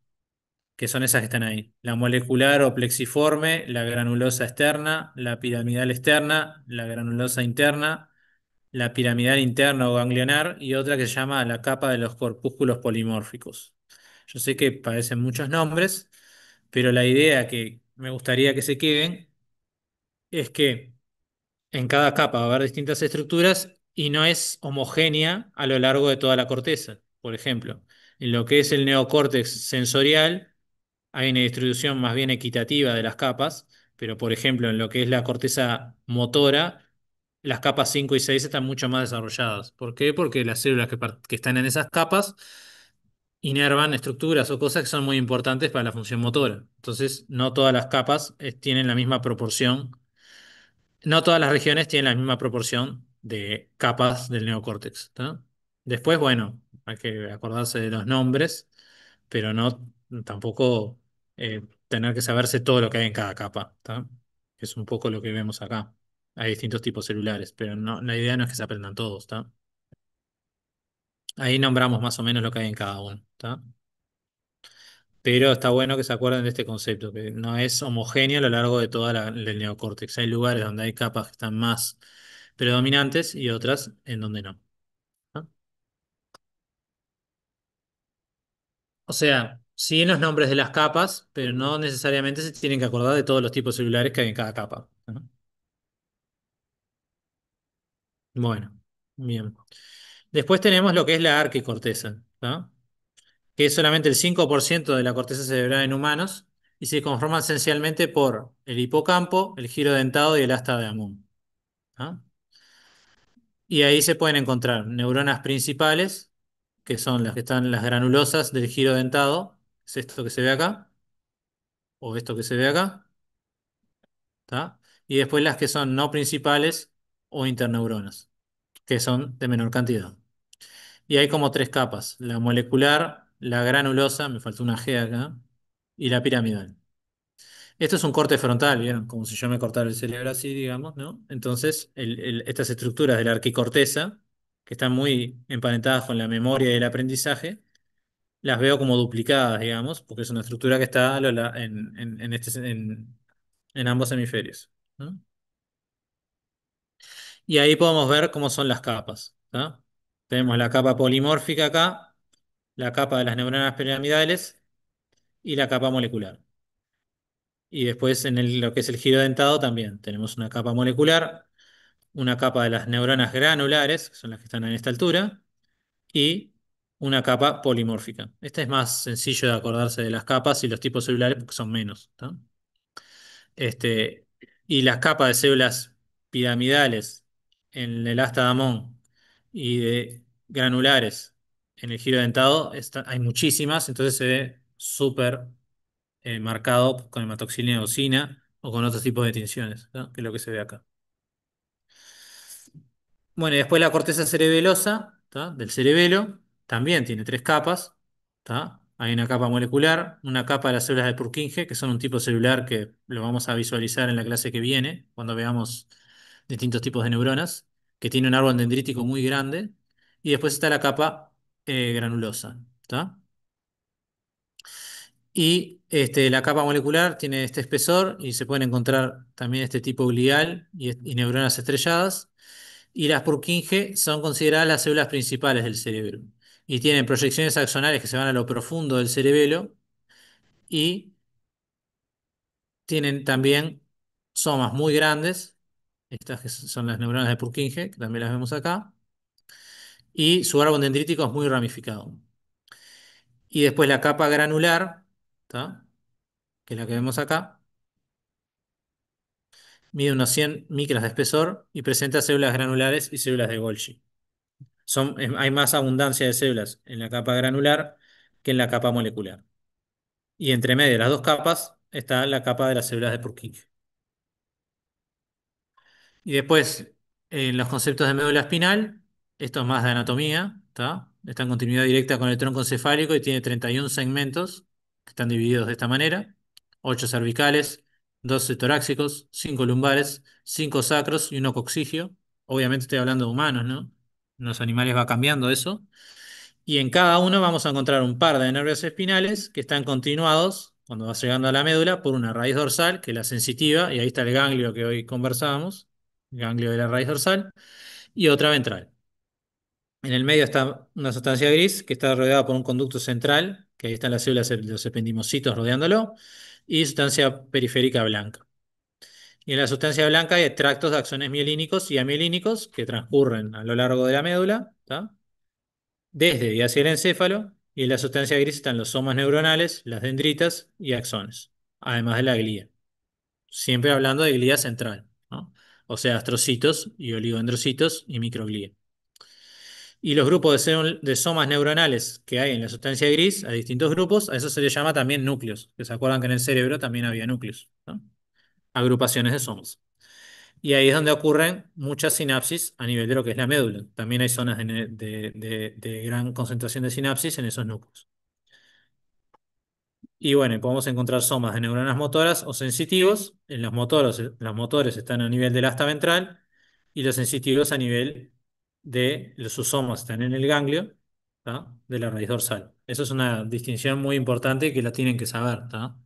Que son esas que están ahí: la molecular o plexiforme, la granulosa externa, la piramidal externa, la granulosa interna, la piramidal interna o ganglionar, y otra que se llama la capa de los corpúsculos polimórficos. Yo sé que parecen muchos nombres, pero la idea que me gustaría que se queden es que en cada capa va a haber distintas estructuras y no es homogénea a lo largo de toda la corteza. Por ejemplo, en lo que es el neocórtex sensorial, hay una distribución más bien equitativa de las capas, pero por ejemplo, en lo que es la corteza motora, las capas 5 y 6 están mucho más desarrolladas. ¿Por qué? Porque las células que están en esas capas inervan estructuras o cosas que son muy importantes para la función motora. Entonces, no todas las capas tienen la misma proporción, no todas las regiones tienen la misma proporción de capas del neocórtex, ¿tá? Después, bueno, hay que acordarse de los nombres, pero no tampoco tener que saberse todo lo que hay en cada capa, ¿tá? Que es un poco lo que vemos acá. Hay distintos tipos celulares, pero no, la idea no es que se aprendan todos, ¿tá? Ahí nombramos más o menos lo que hay en cada uno, ¿tá? Pero está bueno que se acuerden de este concepto, que no es homogéneo a lo largo de toda el neocórtex. Hay lugares donde hay capas que están más predominantes y otras en donde no, ¿no? O sea, sí en los nombres de las capas, pero no necesariamente se tienen que acordar de todos los tipos celulares que hay en cada capa, ¿no? Bueno, bien. Después tenemos lo que es la arquicorteza, ¿no? Que es solamente el 5% de la corteza cerebral en humanos y se conforma esencialmente por el hipocampo, el giro dentado y el asta de Amun, ¿no? Y ahí se pueden encontrar neuronas principales, que son las que están las granulosas del giro dentado, es esto que se ve acá, o esto que se ve acá, ¿tá? Y después las que son no principales o interneuronas, que son de menor cantidad. Y hay como 3 capas: la molecular, la granulosa, me faltó una G acá, y la piramidal. Esto es un corte frontal, ¿vieron? Como si yo me cortara el cerebro así, digamos, ¿no? Entonces, estas estructuras de la arquicorteza, que están muy emparentadas con la memoria y el aprendizaje, las veo como duplicadas, digamos, porque es una estructura que está en ambos hemisferios, ¿no? Y ahí podemos ver cómo son las capas, ¿tá? Tenemos la capa polimórfica acá, la capa de las neuronas piramidales y la capa molecular. Y después en lo que es el giro dentado también tenemos una capa molecular, una capa de las neuronas granulares, que son las que están en esta altura, y una capa polimórfica. Este es más sencillo de acordarse de las capas y los tipos celulares porque son menos, ¿tá? Este, y las capas de células piramidales en el asta de Amón y de granulares en el giro dentado, hay muchísimas, entonces se ve súper marcado con hematoxilina eosina o con otros tipos de tinciones, ¿no? Que es lo que se ve acá. Bueno, y después la corteza cerebelosa, ¿tá? Del cerebelo también tiene 3 capas, ¿tá? Hay una capa molecular, una capa de las células de Purkinje, que son un tipo celular que lo vamos a visualizar en la clase que viene, cuando veamos distintos tipos de neuronas, que tiene un árbol dendrítico muy grande. Y después está la capa granulosa. ¿Tá? Y la capa molecular tiene este espesor y se pueden encontrar también este tipo glial y neuronas estrelladas. Y las Purkinje son consideradas las células principales del cerebro. Y tienen proyecciones axonales que se van a lo profundo del cerebelo y tienen también somas muy grandes. Estas que son las neuronas de Purkinje, que también las vemos acá. Y su árbol dendrítico es muy ramificado. Y después la capa granular, ¿tá? Que es la que vemos acá, mide unos 100 micras de espesor y presenta células granulares y células de Golgi. Hay más abundancia de células en la capa granular que en la capa molecular. Y entre medio de las dos capas está la capa de las células de Purkinje. Y después, en los conceptos de médula espinal, esto es más de anatomía, ¿tá? Está en continuidad directa con el tronco encefálico y tiene 31 segmentos que están divididos de esta manera: 8 cervicales, 12 torácicos, 5 lumbares, 5 sacros y uno coxigio. Obviamente estoy hablando de humanos, ¿no? En los animales va cambiando eso. Y en cada uno vamos a encontrar un par de nervios espinales que están continuados, cuando va llegando a la médula, por una raíz dorsal, que es la sensitiva, y ahí está el ganglio que hoy conversábamos, el ganglio de la raíz dorsal, y otra ventral. En el medio está una sustancia gris que está rodeada por un conducto central, que ahí están las células de los ependimocitos rodeándolo, y sustancia periférica blanca. Y en la sustancia blanca hay tractos de axones mielínicos y amielínicos que transcurren a lo largo de la médula, ¿tá? Desde y hacia el encéfalo, y en la sustancia gris están los somas neuronales, las dendritas y axones, además de la glía. Siempre hablando de glía central, ¿no? O sea, astrocitos y oligodendrocitos y microglía. Y los grupos de somas neuronales que hay en la sustancia gris, a distintos grupos, a eso se les llama también núcleos, que se acuerdan que en el cerebro también había núcleos, ¿no? Agrupaciones de somas. Y ahí es donde ocurren muchas sinapsis a nivel de lo que es la médula. También hay zonas de gran concentración de sinapsis en esos núcleos. Y bueno, podemos encontrar somas de neuronas motoras o sensitivos. En los motores están a nivel del asta ventral y los sensitivos a nivel de sus somas están en el ganglio, ¿tá? De la raíz dorsal. Eso es una distinción muy importante que la tienen que saber, ¿tá?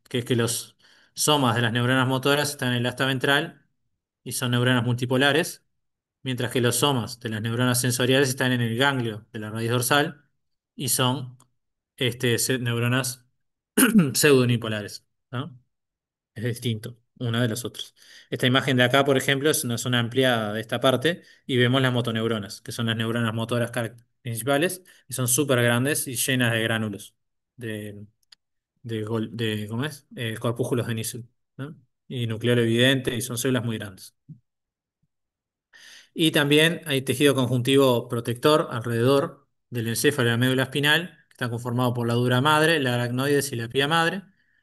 Que es que los somas de las neuronas motoras están en el asta ventral y son neuronas multipolares, mientras que los somas de las neuronas sensoriales están en el ganglio de la raíz dorsal y son neuronas pseudounipolares, ¿no? Es distinto una de las otras. Esta imagen de acá, por ejemplo, es una zona ampliada de esta parte y vemos las motoneuronas, que son las neuronas motoras principales, y son súper grandes y llenas de gránulos, ¿cómo es? Corpúsculos de Nissl, ¿no? Y nucleolo evidente, y son células muy grandes. Y también hay tejido conjuntivo protector alrededor del encéfalo y la médula espinal, que está conformado por la dura madre, la aracnoides y la pía madre.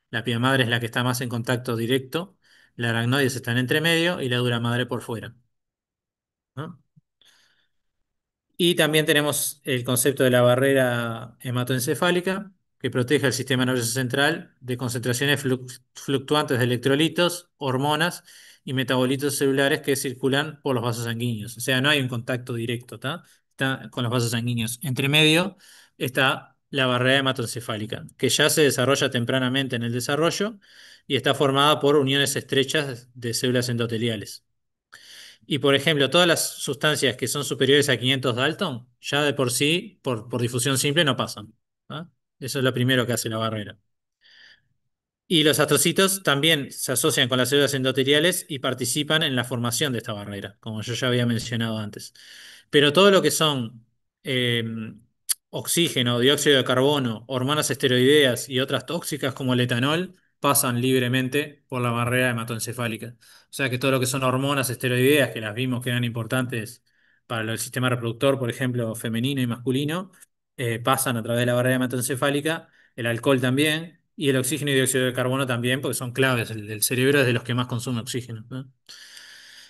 La pía madre es la que está más en contacto directo, la aracnoides está en entre medio y la dura madre por fuera, ¿no? Y también tenemos el concepto de la barrera hematoencefálica, que protege al sistema nervioso central de concentraciones fluctuantes de electrolitos, hormonas y metabolitos celulares que circulan por los vasos sanguíneos. O sea, no hay un contacto directo, ¿tá? Está con los vasos sanguíneos. Entre medio está la barrera hematoencefálica, que ya se desarrolla tempranamente en el desarrollo y está formada por uniones estrechas de células endoteliales. Y por ejemplo, todas las sustancias que son superiores a 500 Dalton, ya de por sí, por difusión simple, no pasan, ¿ah? Eso es lo primero que hace la barrera. Y los astrocitos también se asocian con las células endoteliales y participan en la formación de esta barrera, como yo ya había mencionado antes. Pero todo lo que son eh, oxígeno, dióxido de carbono, hormonas esteroideas y otras tóxicas como el etanol pasan libremente por la barrera hematoencefálica. O sea que todo lo que son hormonas esteroideas, que las vimos que eran importantes para el sistema reproductor, por ejemplo, femenino y masculino, pasan a través de la barrera hematoencefálica, el alcohol también, y el oxígeno y dióxido de carbono también, porque son claves. El cerebro es de los que más consume oxígeno, ¿no?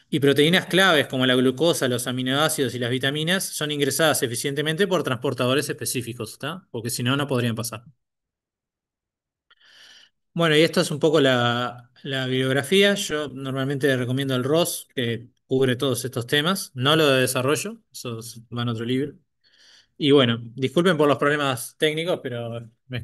Y proteínas claves como la glucosa, los aminoácidos y las vitaminas son ingresadas eficientemente por transportadores específicos, ¿está? Porque si no, no podrían pasar. Bueno, y esto es un poco la bibliografía. Yo normalmente recomiendo el ROS, que cubre todos estos temas, no lo de desarrollo, va en otro libro. Y bueno, disculpen por los problemas técnicos, pero me